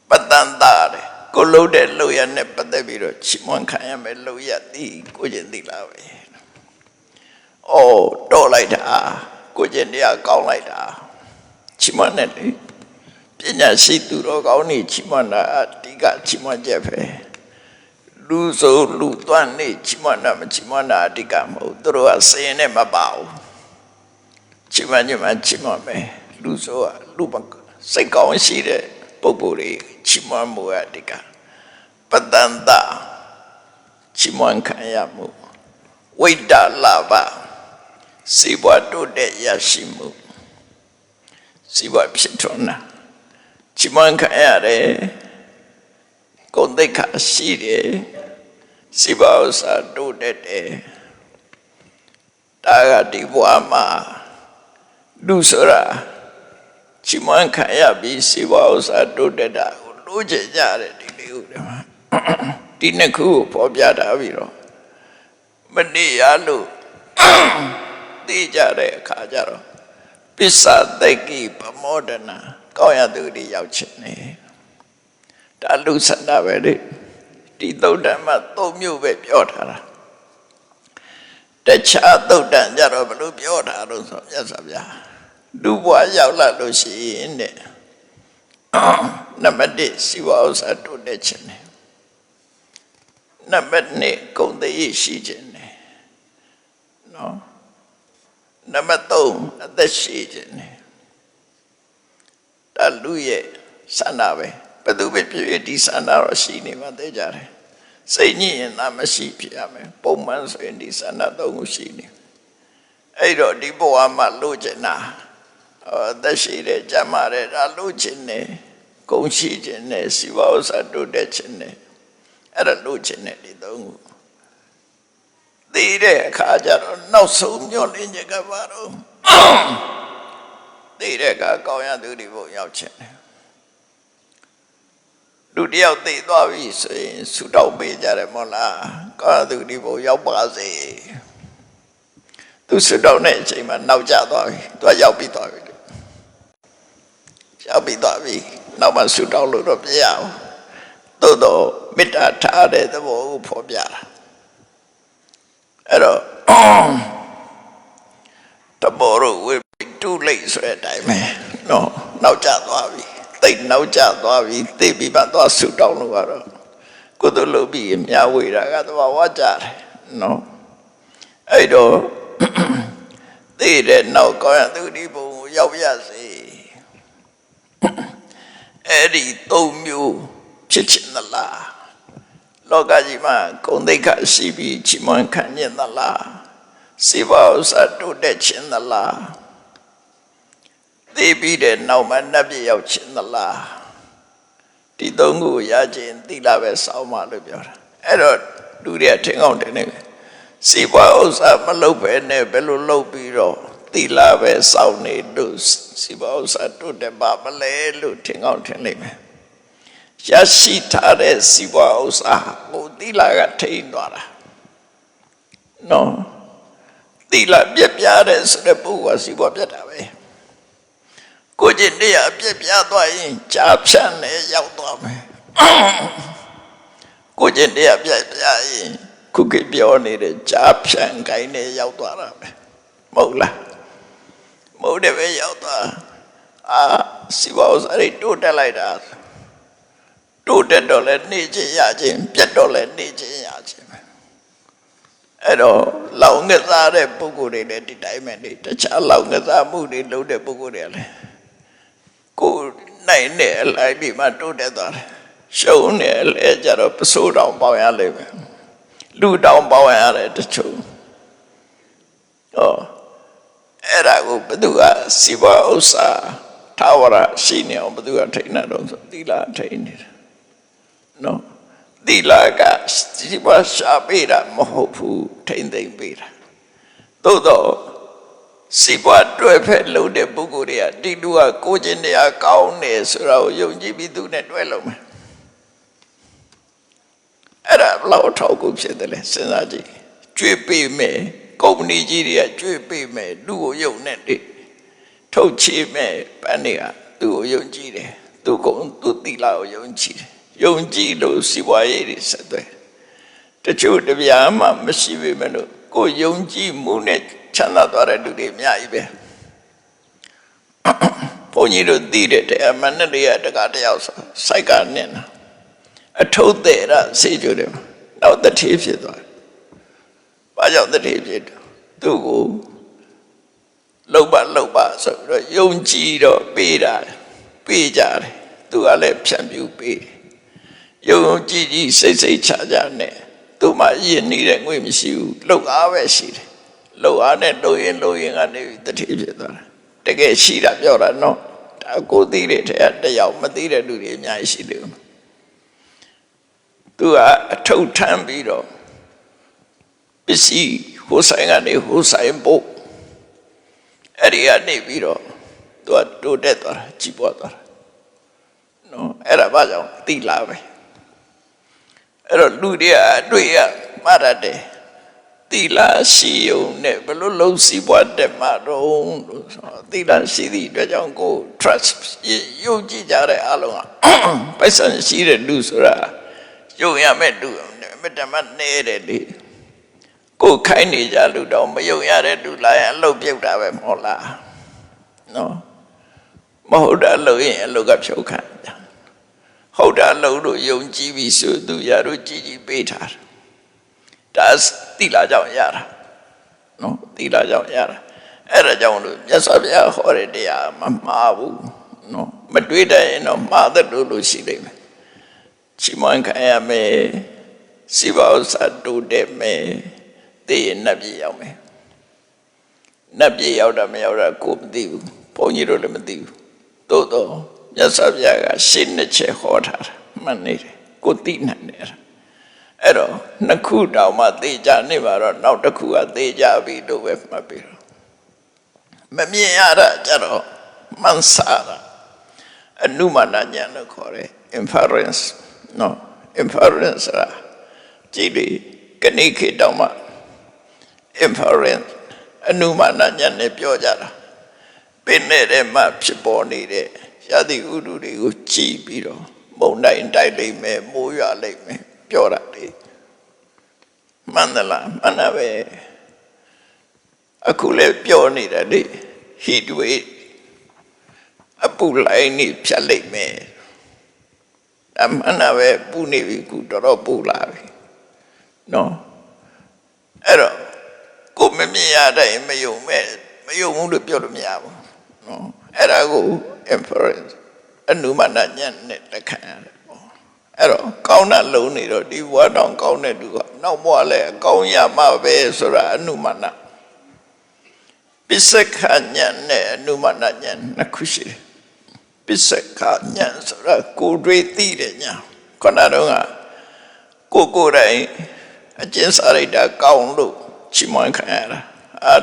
ပတန်တာတယ်ကိုလုံးတဲ့လို့ရနဲ့ပတ်သက်ပြီးတော့ချီးမွမ်းခံရမယ်လို့ရသည်ကိုကျင်သိလားပဲအော်တော့လိုက်တာကိုကျင်တရားကောင်းလိုက်တာချီးမွမ်းတယ်လေပညာရှိသူတော်ကောင်းနေချီးမွမ်းတာအတိကချီးမွမ်းချက်ပဲလူဆိုလူသွမ်းနေချီးမွမ်းတာမချီးမွမ်းတာအတိကမဟုတ်သူတို့ကစင်နဲ့မပါဘူးချီးမွမ်းမယ်လူဆိုကလူစိတ်ကောင်းရှိတဲ့ပုဂ္ဂိုလ်တွေချီးမွမ်းမှုအတိကပတန်တာချီးမွမ်းခံရမှုဝိတ္တလာဘစီးပွားတိုးတက်ရရှိမှုစီးပွားဖြစ်ထွန်းတာချီးမွမ်းခံရတယ်ဂုဏ်သိက္ခာရှိတယ်စီးပွားဥစ္စာတိုးတက်တယ်ဒါကဒီဘဝမှာ လူဆိုတာချီးမွမ်းခံရပြီးစီးပွားဥစ္စာတိုးတက်တာကိုလိုချင်ကြတယ်ဒီလေးဦးတယ်မှာဒီနှစ်ခုကိုပေါ်ပြထားပြီးတော့မနေရလို့သိကြတဲ့အခါကျတော့ပစ္စသိကိပမောဒနာကောင်းရသူတွေရောက်ချင်တယ်ဒါလူဆန္ဒပဲလေဒီသုတ်တံမှာ၃မျိုးပဲပြောထားတာတခြားသုတ်တံကြတော့ဘလို့ပြောထားလို့ဆိုမြတ်စွာဘုရားလူဘဝရောက်လာလို့ရှိရင်တဲ့နံပါတ်1စီဝါဥစ္စာတိုးတက်ခြင်းတယ်နံပါတ်2ဂုဏ်သိရှိခြင်းတယ်နော်နံပါတ်3အသက်ရှိခြင်းတယ်ဒါလူရဲ့ဆန္ဒပဲဘယ်သူပဲဖြစ်ဖြစ်ဒီဆန္ဒတော့ရှိနေမှသိကြတယ်စိတ်ညစ်ရင်သာမရှိဖြစ်ရမယ်ပုံမှန်ဆိုရင်ဒီဆန္ဒ3ခုရှိနေအဲ့တော့ဒီဘဝမှာလိုချင်တာသက်ရှိတဲ့ကြမ်းမာတဲ့ဒါလိုချင်တယ်ဂုဏ်ရှိခြင်းနဲ့စီဝါဥစ္စာတိုးတက်ခြင်းနဲ့အဲ့ဒါလိုချင်တဲ့ဒီ3ခုသိတဲ့အခါကျတော့နောက်ဆုံးမျောလင်းချက်ကဘာတော့သိတဲ့အခါကောင်းရသူတွေဘုံရောက်ခြင်းတယ်လူတယောက်သိသွားပြီဆိုရင်ဆူတောင်းပေးကြတယ်မဟုတ်လားကောင်းရသူတွေဘုံရောက်ပါစေသူဆူတောင်းတဲ့အချိန်မှာနောက်ကျသွားပြီသူကရောက်ပြီးသွားပြီရောက်ပြီးသွားပြီနောက်မှဆူတောင်းလို့တော့ပြရအောင်သို့တော့မေတ္တာထားတဲ့သဘောကိုဖော်ပြတာအဲ့တော့တဘောရဝိတူလိုက်ဆိုတဲ့အတိုင်းပဲနော်နောက်ကျသွားပြီသိနောက်ကျသွားပြီသိပြီးမှသွားဆူတောင်းလို့ကတော့ကိုယ်တို့လုပ်ပြီးမြားဝေတာကသဘာဝကြတယ်နော်အဲ့တော့သိတဲ့နောက်ကောင်းရသူဒီဘုံကိုရောက်ရစေအဲ့ဒီ၃မျိုးဖြစ်ချင်သလားလောကကြီးမှာဂုဏ်သိက္ခာရှိပြီးချီးမွမ်းခံခြင်းသလားစေဝါဥစ္စာတိုးတက်ခြင်းသလားသိပြီးတဲ့နောက်မှာနတ်ပြည်ရောက်ခြင်းသလားဒီ၃ခုကိုရခြင်းသီလပဲစောင့်မှလို့ပြောတာအဲ့တော့လူတွေထင်အောင်တင်နေစေဝါဥစ္စာမလုပ်ဘဲနဲ့ဘယ်လိုလုပ်ပြီးတော့သီလပဲစောင့်နေလို့စေဝါဥစ္စာတိုးတက်ပါမလဲလို့ထင်အောင်ထင်လိမ့်မယ်ရရှိထားတဲ့စီးပွားဥစ္စာကိုသီလကထိန်းသွားတာနော်သီလပြက်ပြားတဲ့ဆိုတဲ့ပုဂ္ဂိုလ်ကစီးပွားပြတ်တာပဲကိုကျင့်တရားပြက်ပြားသွားရင်ကြာဖြန့်နဲ့ရောက်သွားမယ်ကိုကျင့်တရားပြက်ပြားရင်ခုခေတ်ပြောနေတဲ့ကြာဖြန့်ခိုင်းနဲ့ရောက်သွားတာပဲမဟုတ်လားမဟုတ်တယ်ပဲရောက်သွားစီးပွားဥစ္စာတွေတိုးတက်လိုက်တာတိုးတက်တော့လဲနေခြင်းရခြင်းပြတ်တော့လဲနေခြင်းရခြင်းပဲအဲ့တော့လောင်ငစားတဲ့ပုဂ္ဂိုလ်တွေလည်းဒီတိုင်းပဲနေတခြားလောင်ငစားမှုတွေလုပ်တဲ့ပုဂ္ဂိုလ်တွေလည်းကိုယ်နိုင်တဲ့အလိုက်ဒီမှာတိုးတက်သွားတယ်ရှုံးတယ်လဲကြတော့ပစိုးတောင်ပေါင်ရလိမ့်မယ်လူတောင်ပေါင်ရတယ်တချို့အဲ့ဒါကိုဘယ်သူကစီးပွားဥစ္စာထာဝရရှိနေအောင်ဘယ်သူကထိန်းနေတော့ဆိုသီလထိန်းနေတာနော်သီလကစီးပွားရှာပေးတာမဟုတ်ဘူးထိန်းသိမ်းပေးတာသို့တော့စီးပွားတွဲဖက်လုပ်တဲ့ပုဂ္ဂိုလ်တွေကဒီလူကကိုယ်ကျင့်တရားကောင်းတယ်ဆိုတာကိုယုံကြည်ပြီးသူနဲ့တွဲလုပ်မယ်အဲ့ဒါဘလောက်ထောက်ကူဖြစ်တယ်လဲစဉ်းစားကြည့်ကျွေးပေးမယ်ကုမ္ပဏီကြီးတွေကကျွေးပေးမယ်လူကိုယုံနဲ့လေထုတ်ချေမယ်ပန်းတွေကသူ့ကိုယုံကြည်တယ်သူသီလကိုယုံကြည်တယ်ယုံကြည်လို့စီးပွားရေးတွေဆက်သွဲတချို့တပြားမှမရှိပေမဲ့လို့ကိုယုံကြည်မှုနဲ့ချမ်းသာသွားတဲ့လူတွေအများကြီးပဲဘုန်းကြီးတို့သိတဲ့တရားမှန်တဲ့တရားတကားတယောက်စိုက်ကနင်းတာအထုပ်တဲ့ရဆေးကြတယ်နောက်တတိဖြစ်သွားတယ်ဘာကြောင့်တတိဖြစ်တယ်သူ့ကိုလှုပ်ပါဆိုတော့ယုံကြည်တော့ပေးတာပေးကြတယ်သူကလည်းဖြန့်ပြူပေးယုံကြည်စိတ်ချနဲ့သူမှယဉ်နေတဲ့ငွေမရှိဘူးလှုပ်အားပဲရှိတယ်လှုပ်အားနဲ့လှုပ်ရင်ကနေတတိဖြစ်သွားတာတကယ်ရှိတာပြောတာနော်ဒါကိုသိတဲ့ထဲတယောက်မသိတဲ့လူတွေအများကြီးရှိတယ်သူကအထုပ်ထမ်းပြီးတော့ပစ္စည်းဟိုဆိုင်ကနေဟိုဆိုင်ပို့ အ အဲ့ဒီကနေပြီးတော့သူကတိုးတက်သွားတာကြီးပွားသွားတာနော်အဲ့ဒါဘာကြောင့်သီလပဲအဲ့တော့လူတွေကအတွေ့ရမှားတတ်တယ်သီလရှိုံနဲ့ဘယ်လိုလုံးစီးပွားတက်မှာတော့လို့ဆိုသီလရှိသည့်အတွက်ကြောင့်ကို trust ယုံကြည်ကြတဲ့အလုံးကပိုက်ဆံရှိတဲ့လူဆိုတာယုံရမဲ့လူမတမနေတယ်လေကိုခိုင်းနေကြလူတော့မယုံရတဲ့လူလာရင်အလုပ်ပြုတ်တာပဲမဟုတ်လားနော်မဟုတ်တာလုပ်ရင်အလုပ်ကဖြုတ်ခံဟုတ်တာလုပ်လို့ယုံကြည်ပြီးဆိုသူရတို့ကြည်ကြည်ပေးထားတာဒါသီလကြောင့်ရတာနော်သီလကြောင့်ရတာအဲ့ဒါကြောင့်လို့မြတ်စွာဘုရားဟောတဲ့တရားမမှားဘူးနော်မတွေးတတ်ရင်တော့မှားတယ်လို့ရှိလိမ့်မယ်ချီးမွမ်းခံရမယ်စိဘာဥစ္စာတိုးတက်မယ်သိရင်နတ်ပြည်ရောက်မယ်နတ်ပြည်ရောက်တာမရောက်တာကိုမသိဘူးဘုန်းကြီးတို့လည်းမသိဘူးသို့တော့မြတ်စွာဘုရားကရှင်းနှစ်ချက်ဟောထားတာမှန်နေတယ်ကိုသိနိုင်တယ်အဲ့တော့နှစ်ခုတောင်မှသိကြနေပါတော့နောက်တစ်ခုကသိကြပြီလို့ပဲမှတ်ပြီးတော့မမြင်ရတာကြတော့မှန်စားတာအနုမနာဉာဏ်လို့ခေါ်တယ် inference နော် inference ရာကြည့်လေကဏိခေတောင်မှ inference အနုမနာဉာဏ်နဲ့ပြောကြတာပင်နဲ့မှဖြစ်ပေါ်နေတဲ့ရသည်ဥဒုတွေကိုကြည့်ပြီးတော့မုန်တိုင်းတိုက်လိမ့်မယ်မိုးရွာလိမ့်မယ်ပြောတာလေမှန်သလားမှန်တာပဲအခုလည်းပြောနေတာလေ heat wave အပူလိုင်းနေဖြတ်လိမ့်မယ်အမှန်တာပဲပူနေပြီခုတော်တော်ပူလာပြီနော်အဲ့တော့ကိုမမြင်ရတဲ့အမယုံဘူးလို့ပြောလို့မရဘူးနော်အဲ့ဒါကို inference အနုမနာဉာဏ်နဲ့လက်ခံရတယ်ပေါ့အဲ့တော့ကောင်းတာလုံးနေတော့ဒီဘဝတောင်ကောင်းတဲ့လူကနောက်ဘဝလည်းအကောင်းရမှာပဲဆိုတာအနုမနာပစ္စကဉာဏ်နဲ့အနုမနာဉာဏ်နှစ်ခုရှိတယ်ပစ္စကဉာဏ်ဆိုတာကိုယ်တွေ့သိတဲ့ဉာဏ်ခဏတော့ကကိုယ်တိုင်အကျဉ်းစားလိုက်တာကောင်းလို့ချီးမွမ်းခံရတာ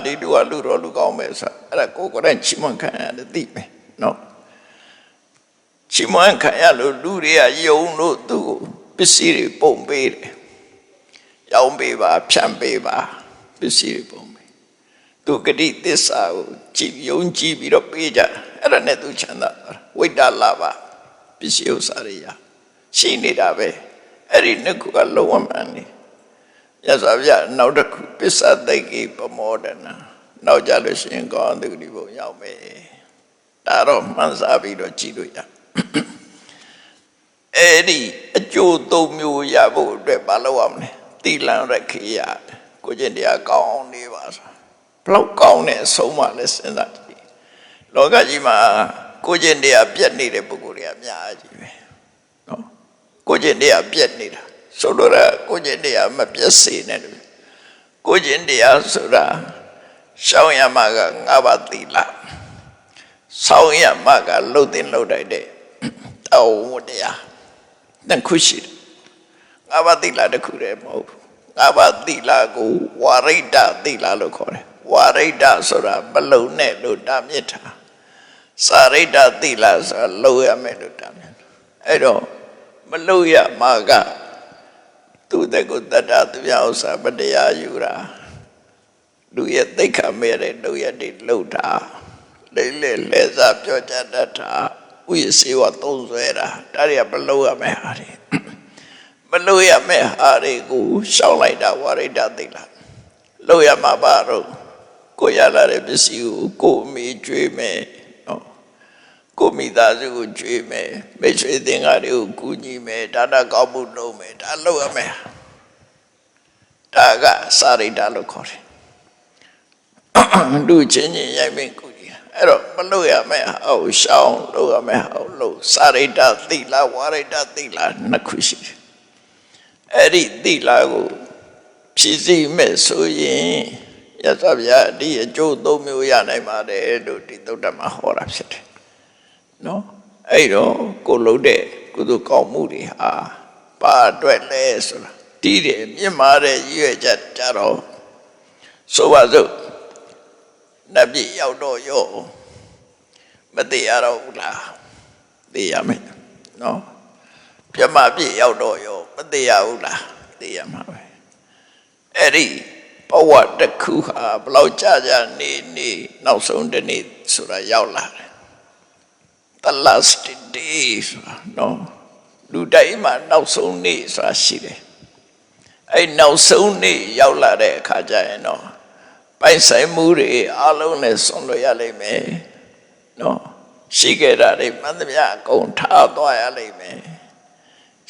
ဒီလူကလူတော်လူကောင်းပဲဆိုအဲ့ဒါကိုယ်တိုင်ချီးမွမ်းခံရတယ်သိမယ်နော်ချီးမွမ်းခံရလို့လူတွေကယုံလို့သူ့ပစ္စည်းတွေပုံပေးတယ်ရောင်းပေးပါဖြန့်ပေးပါပစ္စည်းတွေပုံပေးသူဂတိသစ္စာကိုကြည်ယုံကြည်ပြီးတော့ပေးကြတယ်အဲ့ဒါနဲ့သူချမ်းသာဝိတ္တလာပါပစ္စည်းဥစ္စာတွေရရှိနေတာပဲအဲ့ဒီနှစ်ခုကလုံးဝမှန်နေရသော်ဗျာနောက်တစ်ခုပစ္စသိကိပမောဒနာနောက်ကြလို့ရှိရင်ကောင်းသူဒီဘုံရောက်မယ်ဒါတော့မှန်စားပြီးတော့ကြည်လို့ရအဲ့ဒီအကျိုးသုံးမျိုးရဖို့အတွက်မလုပ်ရမလဲတိလံရခေယကိုကျင့်တရားကောင်းနေပါဆိုဘလောက်ကောင်းတဲ့အဆုံးမှလည်းစဉ်းစားကြည့်လောကကြီးမှာကိုကျင့်တရားပြတ်နေတဲ့ပုဂ္ဂိုလ်တွေအများကြီးပဲနော်ကိုကျင့်တရားပြတ်နေတာဆိုတော့ကိုကျင့်တရားမပြတ်စေနဲ့လို့ကိုကျင့်တရားဆိုတာရှောင်ရမှာက၅ပါးသီလဆောင်းရမှာကလှုပ်တင်လှုပ်တိုက်တဲ့တောင်းဝတရားနှစ်ခုရှိတယ်၅ပါးသီလတစ်ခုတည်းမဟုတ်ဘူး၅ပါးသီလကိုဝါရိတ္တသီလလို့ခေါ်တယ်ဝါရိတ္တဆိုတာမလုံနဲ့လို့တာမြစ်တာစာရိတ္တသီလဆိုတာလုံရမယ်လို့တာမြစ်အဲ့တော့မလုံရမှာကသူတကုတ္တသူများဥစ္စာပတရားယူတာလူရဲ့သိက္ခာမဲ့တဲ့လူရဲ့တွေလှုပ်တာလဲစားပြောကြတတ်တာဥယျာစေဝသုံးဆွဲတာဒါတွေကမလုပ်ရမယ့်ဟာတွေမလုပ်ရမယ့်ဟာတွေကိုရှောင်လိုက်တာဝါရိတ္တသိလားလုပ်ရမှာပါတော့ကိုရလာတဲ့ပစ္စည်းကိုအမိကျွေးမယ်နော်ကိုမိသားစုကိုကျွေးမယ်မိတ်ဆွေသင်္ကားတွေကိုကူညီမယ်ဒါနကောင်းမှုလုပ်မယ်ဒါလုပ်ရမယ်ဒါကစာရိတ္တလို့ခေါ်တယ်လူချင်းချင်းရိုက်မင်းကူညီအဲ့တော့မလုပ်ရမယ့်ဟာကိုရှောင်လုပ်ရမယ့်ဟာကိုလုပ်စာရိတ္တသီလဝါရိတ္တသီလနှစ်ခုရှိတယ်အဲ့ဒီသီလကိုဖြည့်ဆည်းမဲ့ဆိုရင်ရသော်ဗျာဒီအကျိုးသုံးမျိုးရနိုင်ပါတယ်လို့ဒီသုတ္တမှာဟောတာဖြစ်တယ်နော်အဲ့တော့ကိုလုပ်တဲ့ကုသိုလ်ကောင်းမှုတွေဟာပါအတွက်လဲဆိုတာတီးတယ်မြင့်မာတဲ့ရည်ရွယ်ချက်ကြတော့ဆိုပါစို့ nắp bị giàu đồ vô mà tì à đâu là tì à mày nó phía mà bị giàu đồ vô mà tì à là tì à mày ấy đi bảo vật đặc khu hà bao cha cha ni nào sống đến ni sura giàu là the last day noလူတိုင်းမှာနောက်ဆုံးနေ့ဆိုတာရှိတယ်အဲ့နောက်ဆုံးနေ့ရောက်လာတဲ့အခါကျရင်တော့ပိုင်ဆိုင်မှုတွေအလုံးနဲ့ဆွံ့လွှတ်ရလိမ့်မယ်နော်ရှိခဲ့တာတွေမှန်သမျှအကုန်ထားသွားရလိမ့်မယ်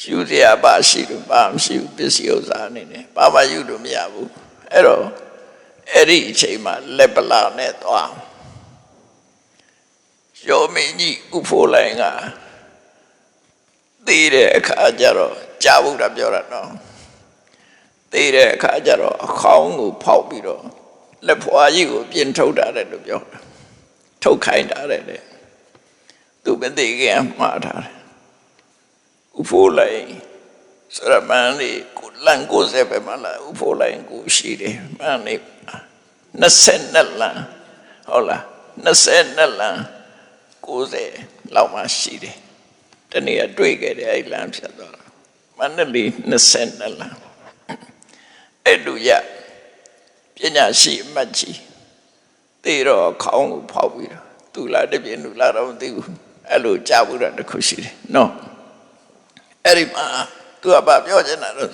ယူစရာပါရှိလို့ပါမရှိဘူးပစ္စည်းဥစ္စာအနေနဲ့ဘာမှယူလို့မရဘူးအဲ့တော့အဲ့ဒီအချိန်မှာလက်ပလာနဲ့သွားရောမင်းကြီးဥဖို့လိုင်းကသိတဲ့အခါကျတော့ကြာဘူးတာပြောတာနော်သိတဲ့အခါကျတော့အခေါင်းကိုဖောက်ပြီးတော့လက်ဖွာကြီးကိုပြင်ထုတ်တာတဲ့လို့ပြောတာထုတ်ခိုင်းတာတဲ့သူမသိခင်မှားထားတယ်ဥဖို့လိုင်းစရမန်လေးကိုလန်ကိုစေပဲမလားဥဖို့လိုင်းကိုရှိတယ်မန်လေး22လမ်းဟုတ်လား22လမ်း90လောက်မှရှိတယ်တနေ့တွေ့ခဲ့တယ်အဲ့လမ်းဖြတ်သွားတာမန္တလေး22လမ်းအဲ့လူရပညာရှိအမတ်ကြီးတေတော့ခေါင်းကိုဖောက်ပြီးတော့သူလာတပြင်းလူလာတော့မသိဘူးအဲ့လိုကြားဘူးတာတစ်ခုရှိတယ်နော်အဲ့ဒီမှာသူကပြောချင်တာတော့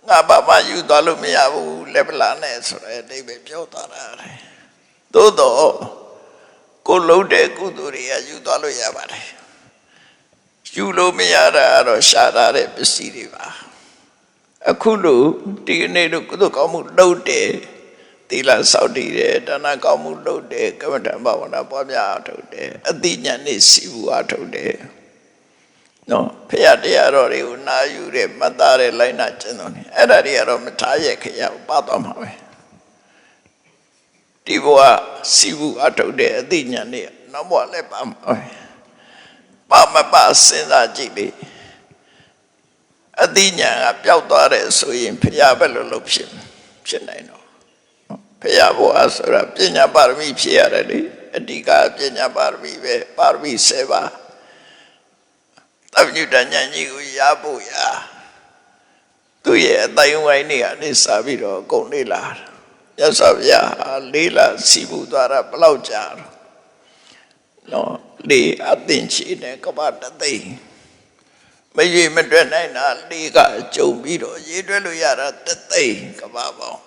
ငါဘာမှယူသွားလို့မရဘူးလက်ပလာနဲ့ဆိုတဲ့အတိတ်ပဲပြောသွားတာသို့တော့ကိုလုံးတဲ့ကုသိုလ်တွေကယူသွားလို့ရပါတယ်ယူလို့မရတာတော့ရှားတဲ့ပစ္စည်းတွေပါအခုလို့ဒီနေ့တို့ကုသိုလ်ကောင်းမှုလုပ်တယ်သီလစောင့်တည်တယ်ဒါနကောင်းမှုလုပ်တယ်ကမ္မဋ္ဌာန်းဘာဝနာပွားများအားထုတ်တယ်အသိဉာဏ်နဲ့စီးပူအားထုတ်တယ်နော်ဖရာတရားတော်တွေကိုနာယူတယ်မှတ်သားတယ်လိုက်နာကျင့်တော်နေအဲ့ဒါတွေကတော့မထားရခရပါသွားမှာပဲဒီဘဝစီးပူအားထုတ်တဲ့အသိဉာဏ်နဲ့နောက်ဘဝလည်းပါမှာပဲပါမပါစဉ်းစားကြည့်လေအသိဉာဏ်ကပျောက်သွားတယ်ဆိုရင်ဖရာပဲလို့လုပ်ဖြစ်နိုင်တော့ဖရာဘုရားဆိုတာပညာပါရမီဖြစ်ရတယ်လေအဓိကပညာပါရမီပဲပါရမီ7ပါးသဗ္ဗညုတဉာဏ်ကြီးကိုရဖို့ရသူရဲ့အတိုင်းဝိုင်းနေကနေစပြီးတော့အကုန်လေးလာမြတ်စွာဘုရားလေးလာစီးပူသွားတာဘလောက်ကြာတော့နော်လေအသင်ချီနဲ့ကပ္ပတသိမရေမတွက်နိုင်တာလေကကြုံပြီးတော့ရေတွက်လို့ရတာတသိကပ္ပပေါင်း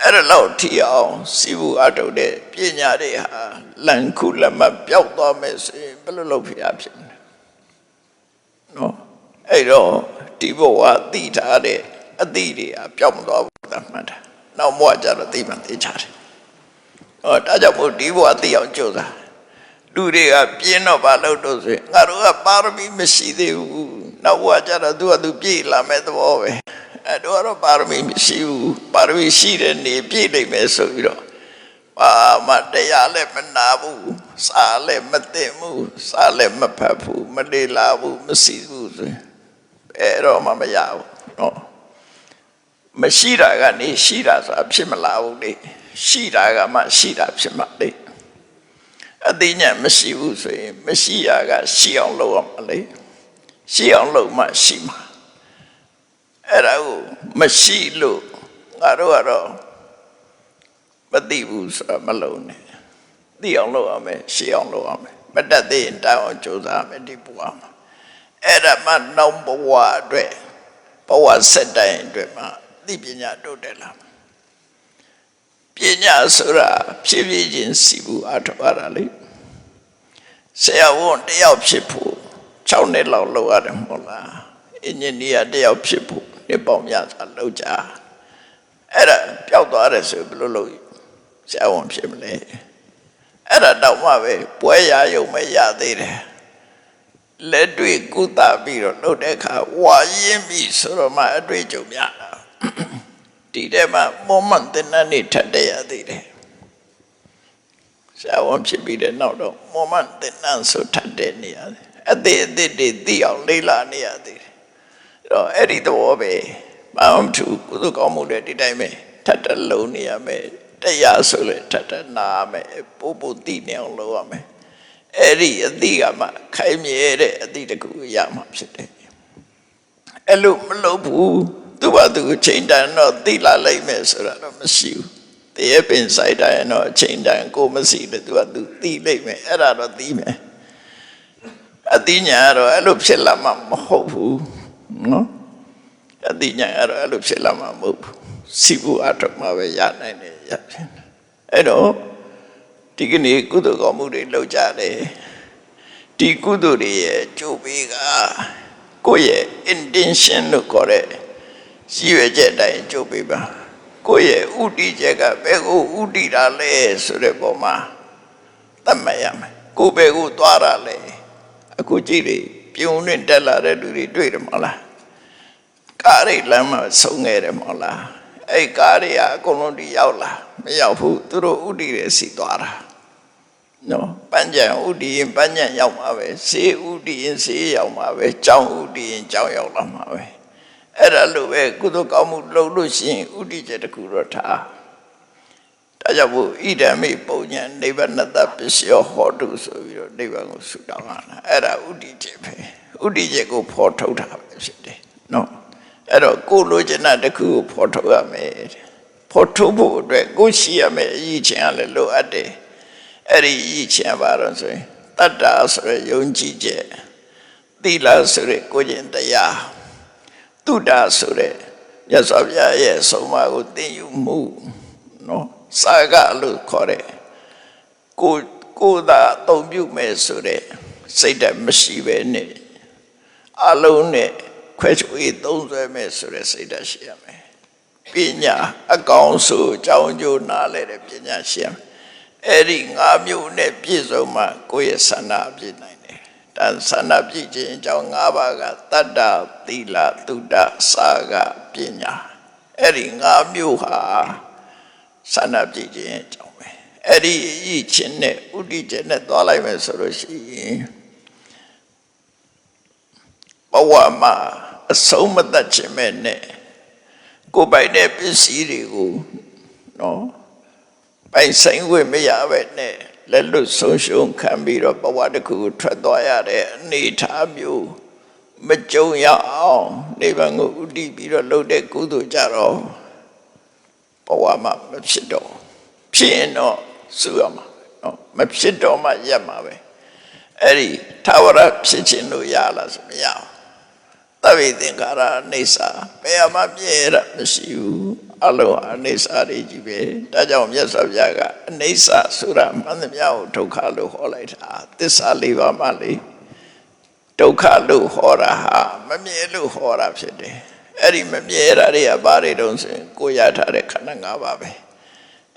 အဲ့ဒါလောက်ထီအောင်စီးပူအထုတ်တဲ့ပညာတွေဟာလန်ခုလက်မပျောက်သွားမယ်ဆိုရင်ဘယ်လိုလုပ်ဖြစ်မလဲနော်အဲ့တော့ဒီဘဝသိထားတဲ့အသည့်တွေပျောက်မသွားဘူးသတ်မှတ်တာနောက်ဘဝကျတော့သိမှသိချတယ်ဒါကြောင့်မို့ဒီဘဝသိအောင်ကြိုးစားလူတွေကပြင်းတော့ဘာလို့တော့ဆိုရင်ငါတို့ကပါရမီမရှိသေးဘူးနောက်ဘဝကျတော့သူကသူပြည့်လာမဲ့သဘောပဲအဲ့တော့ပါရမီမရှိဘူးပါရမီရှိတဲ့နေပြည့်နိုင်မယ်ဆိုပြီးတော့ဘာမှတရားလည်းမနာဘူးစာလည်းမသိဘူးစာလည်းမဖတ်ဘူးမလေ့လာဘူးမရှိဘူးဆိုရင်အဲ့တော့မှမရဘူးနော်မရှိတာကနေရှိတာဆိုတာဖြစ်မလာဘူးလေရှိတာကမှရှိတာဖြစ်မှာလေအသိဉာဏ်မရှိဘူးဆိုရင်မရှိရကရှိအောင်လုပ်အောင်လေရှိအောင်လုပ်မှရှိမှာအဲ့ဒါကိုမရှိလို့ငါတို့ကတော့မသိဘူးဆိုတာမလုံးနဲ့သိအောင်လုပ်အောင်မယ်ရှိအောင်လုပ်အောင်မယ်မတတ်သေးရင်တောင်းအောင်ကြိုးစားမယ်ဒီဘဝမှာအဲ့ဒါမှနောက်ဘဝအတွက်ဘဝဆက်တိုင်းအတွက်မှသိပညာတိုးတက်လာပညာဆိုတာဖြည်းဖြည်းချင်းစီဘူးအထောက်အထားလေဆရာဝန်တယောက်ဖြစ်ဖို့6နှစ်လောက်လုပ်ရတယ်မဟုတ်လားအင်ဂျင်နီယာတယောက်ဖြစ်ဖို့နှစ်ပေါင်းများစွာလုပ်ကြအဲ့ဒါပျောက်သွားတယ်ဆိုဘယ်လိုလုပ်ဆရာဝန်ဖြစ်မလဲအဲ့ဒါတော့မှပဲပွဲရရုံမရသေးတယ်လက်တွေ့ကုသပြီးတော့လုပ်တဲ့အခါဝါရင်းပြီဆိုတော့မှအတွေ့အကြုံများတာဒီထဲမှာမောမန်တဲ့နဲ့ထပ်တဲ့ရသေးတယ်ဆရာဝန်ဖြစ်ပြီးတဲ့နောက်တော့မောမန်တဲ့နန်းဆိုထပ်တဲ့နေရတယ်အသေးအသေးတွေသိအောင်လေးလာနေရသေးတယ်တော့အဲ့ဒီတော့ပဲဘာမှမထူကုသကောင်းမှုတဲ့ဒီတိုင်းပဲထပ်တလုံးနေရမယ် တရားဆိုလေထထနာမယ်ပို့ပို့သိနေအောင်လုပ်ရမယ်အဲ့ဒီအသိကမှခိုင်မြဲတဲ့အသိတကူရမှာဖြစ်တယ်အဲ့လိုမလုပ်ဘူးသူ့ဘာသူချိန်တန်တော့သိလာလိုက်မယ်ဆိုတာတော့မရှိဘူးတရေပင်ဆိုင်တိုင်းတော့ချိန်တန်ကိုမရှိလို့သူကသူသိလိုက်မယ်အဲ့ဒါတော့သိမယ်အသိဉာဏ်ကတော့အဲ့လိုဖြစ်လာမှမဟုတ်ဘူးနော်အသိဉာဏ်ကတော့အဲ့လိုဖြစ်လာမှမဟုတ်ဘူးစီဘူးအထောက်မှပဲရနိုင်တယ်ရဖြစ်အဲ့တော့ဒီကနေ့ကုသိုလ်ကောင်းမှုတွေလုပ်ကြတယ်ဒီကုသိုလ်တွေရဲ့ကျိုးပေးကကိုယ့်ရဲ့ intention လို့ခေါ်တဲ့ရည်ရွယ်ချက်တိုင်းကျိုးပေးပါကိုယ့်ရဲ့ဥတီချက်ကဘယ်ကိုဥတီတာလဲဆိုတဲ့ပုံမှာသတ်မှတ်ရမယ်ကိုယ်ဘယ်ကိုသွားတာလဲအခုကြည့်လေပြုံနဲ့တက်လာတဲ့လူတွေတွေ့တယ်မဟုတ်လားကားရိတ်လမ်းမှာဆုံးခဲ့တယ်မဟုတ်လားအဲ့ကားတွေကအကုန်လုံးဒီရောက်လာမရောက်ဘူးသူတို့ဥတီတွေစီသွားတာနော်ပန်းကြံဥတီရင်ပန်းကြံရောက်မှာပဲဆေးဥတီရင်ဆေးရောက်မှာပဲကြောင်းဥတီရင်ကြောင်းရောက်လာမှာပဲအဲ့ဒါလိုပဲကုသိုလ်ကောင်းမှုလုပ်လို့ရှိရင်ဥတီချက်တစ်ခုတော့ထားဒါကြောင့်မို့ဣဒံမိပုံညာနိဗ္ဗာန်တပစ္စယောဟောတုဆိုပြီးတော့နိဗ္ဗာန်ကိုဆုတောင်းတာအဲ့ဒါဥတီချက်ပဲဥတီချက်ကိုဖော်ထုတ်တာပဲဖြစ်တယ်နော်အဲ့တော့ကိုလိုချင်တဲ့တစ်ခုကိုဖော်ထုတ်ရမယ်ဖော်ထုတ်ဖို့အတွက်ကိုရှိရမယ်အရေးချင်းကလည်းလိုအပ်တယ်အဲ့ဒီအရေးချင်းပါတော့ဆိုရင်တတ္တာဆိုရယ်ယုံကြည်ချက်သီလဆိုရယ်ကိုကျင့်တရားတုဒ္ဒဆိုရယ်မြတ်စွာဘုရားရဲ့ဆုံးမကိုသင်ယူမှုနော်စာကလို့ခေါ်တယ်ကိုသာအသုံးပြုမယ်ဆိုတဲ့စိတ်ဓာတ်မရှိပဲနဲ့အလုံးနဲ့ခွဲခြားသုံးဆွဲမယ်ဆိုတဲ့စိတ်ဓာတ်ရှိရမယ်ပညာအကောင်ဆိုအကြောင်းကျိုးနားလဲတဲ့ပညာရှိရမယ်အဲ့ဒီ၅မျိုးနဲ့ပြည့်စုံမှကိုယ့်ရဲ့ဆန္ဒပြည့်နိုင်တယ်ဒါဆန္ဒပြည့်ခြင်းအကြောင်း၅ပါးကတတ္တသီလသုဒ္ဓစာကပညာအဲ့ဒီ၅မျိုးဟာဆန္ဒပြည့်ခြင်းအကြောင်းပဲအဲ့ဒီအရေးချင်းနဲ့ဥဒိချက်နဲ့သွားလိုက်မယ်ဆိုလို့ရှိရင်ဘဝမှာအဆုံးမတတ်ခြင်းမဲ့နဲ့ကိုယ်ပိုင်တဲ့ပစ္စည်းတွေကိုနော်ပိုင်ဆိုင်ဝေမရပဲနဲ့လက်လွတ်ဆုံးရှုံးခံပြီးတော့ဘဝတစ်ခုထွက်သွားရတဲ့အနေအထားမျိုးမကြုံရအောင်နိဗ္ဗာန်ကိုဥတည်ပြီးတော့လုပ်တဲ့ကုသိုလ်ကြတော့ဘဝမှာမဖြစ်တော့ဖြစ်ရင်တော့စုရမှာနော်မဖြစ်တော့မှရက်မှာပဲအဲ့ဒီထာဝရဖြစ်ခြင်းလို့ရလားဆိုမရဘူးသဗ္ဗေသင်္ခါရအိဋ္ဌာဘယ်မှာပြည့်ရမရှိဘူးအလုံးအိဋ္ဌာတွေကြီးပဲဒါကြောင့်မြတ်စွာဘုရားကအိဋ္ဌာဆိုတာမှန်သမျှကိုဒုက္ခလို့ဟောလိုက်တာသစ္စာ၄ပါးမှလေဒုက္ခလို့ဟောတာဟာမမြဲလို့ဟောတာဖြစ်တယ်အဲ့ဒီမမြဲတာတွေကဘာတွေတုံးဆိုရင်ကိုရထားတဲ့ခန္ဓာ၅ပါးပဲ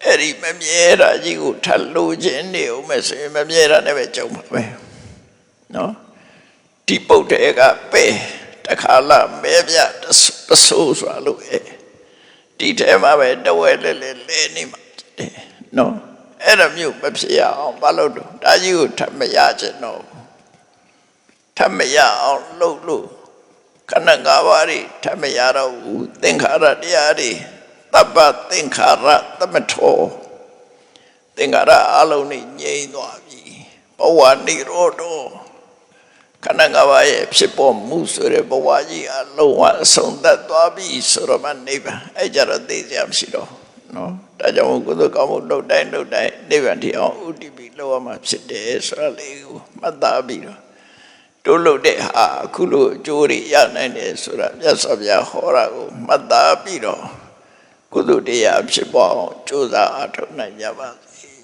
အဲ့ဒီမမြဲတာကြီးကိုထပ်လို့ခြင်းနေဦးမယ်ဆိုရင်မမြဲတာနဲ့ပဲကြုံပါပဲနော်ဒီပုတ်တဲ့ကပဲတခါလာမဲပြပစိုးဆိုတာလို့ဒီထဲမှာပဲတဝဲလဲနေမှာနော်အဲ့ဒါမျိုးမဖြစ်ရအောင်ဘာလို့တော့ဒါကြီးကိုထပ်မရခြင်းတော့ထပ်မရအောင်လုပ်လို့ခန္ဓာ၅ပါးတွေထပ်မရတော့ဘူးသင်္ခါရတရားတွေတပ္ပသင်္ခါရသမထောသင်္ခါရအလုံးနဲ့ငြိမ့်သွားပြီဘဝနိရောဓခန္ဓာ၅ပါးရဲ့ဖြစ်ပေါ်မှုဆိုတဲ့ဘဝကြီးအလုံးဝအဆုံးသတ်သွားပြီဆိုတော့မှနိဗ္ဗာန်အဲ့ကြတော့သိစရာမရှိတော့နော်ဒါကြောင့်ကုသိုလ်ကောင်းမှုလုပ်တိုင်းနိဗ္ဗာန်ထီအောင်ဥတည်ပြီးလုပ်ရမှာဖြစ်တယ်ဆိုတာလေးကိုမှတ်သားပြီးတော့တို့လုပ်တဲ့ဟာအခုလိုအကျိုးတွေရနိုင်တယ်ဆိုတာမြတ်စွာဘုရားဟောတာကိုမှတ်သားပြီးတော့ကုသိုလ်တရားဖြစ်ပေါ်အောင်ကြိုးစားအားထုတ်နိုင်ကြပါစေ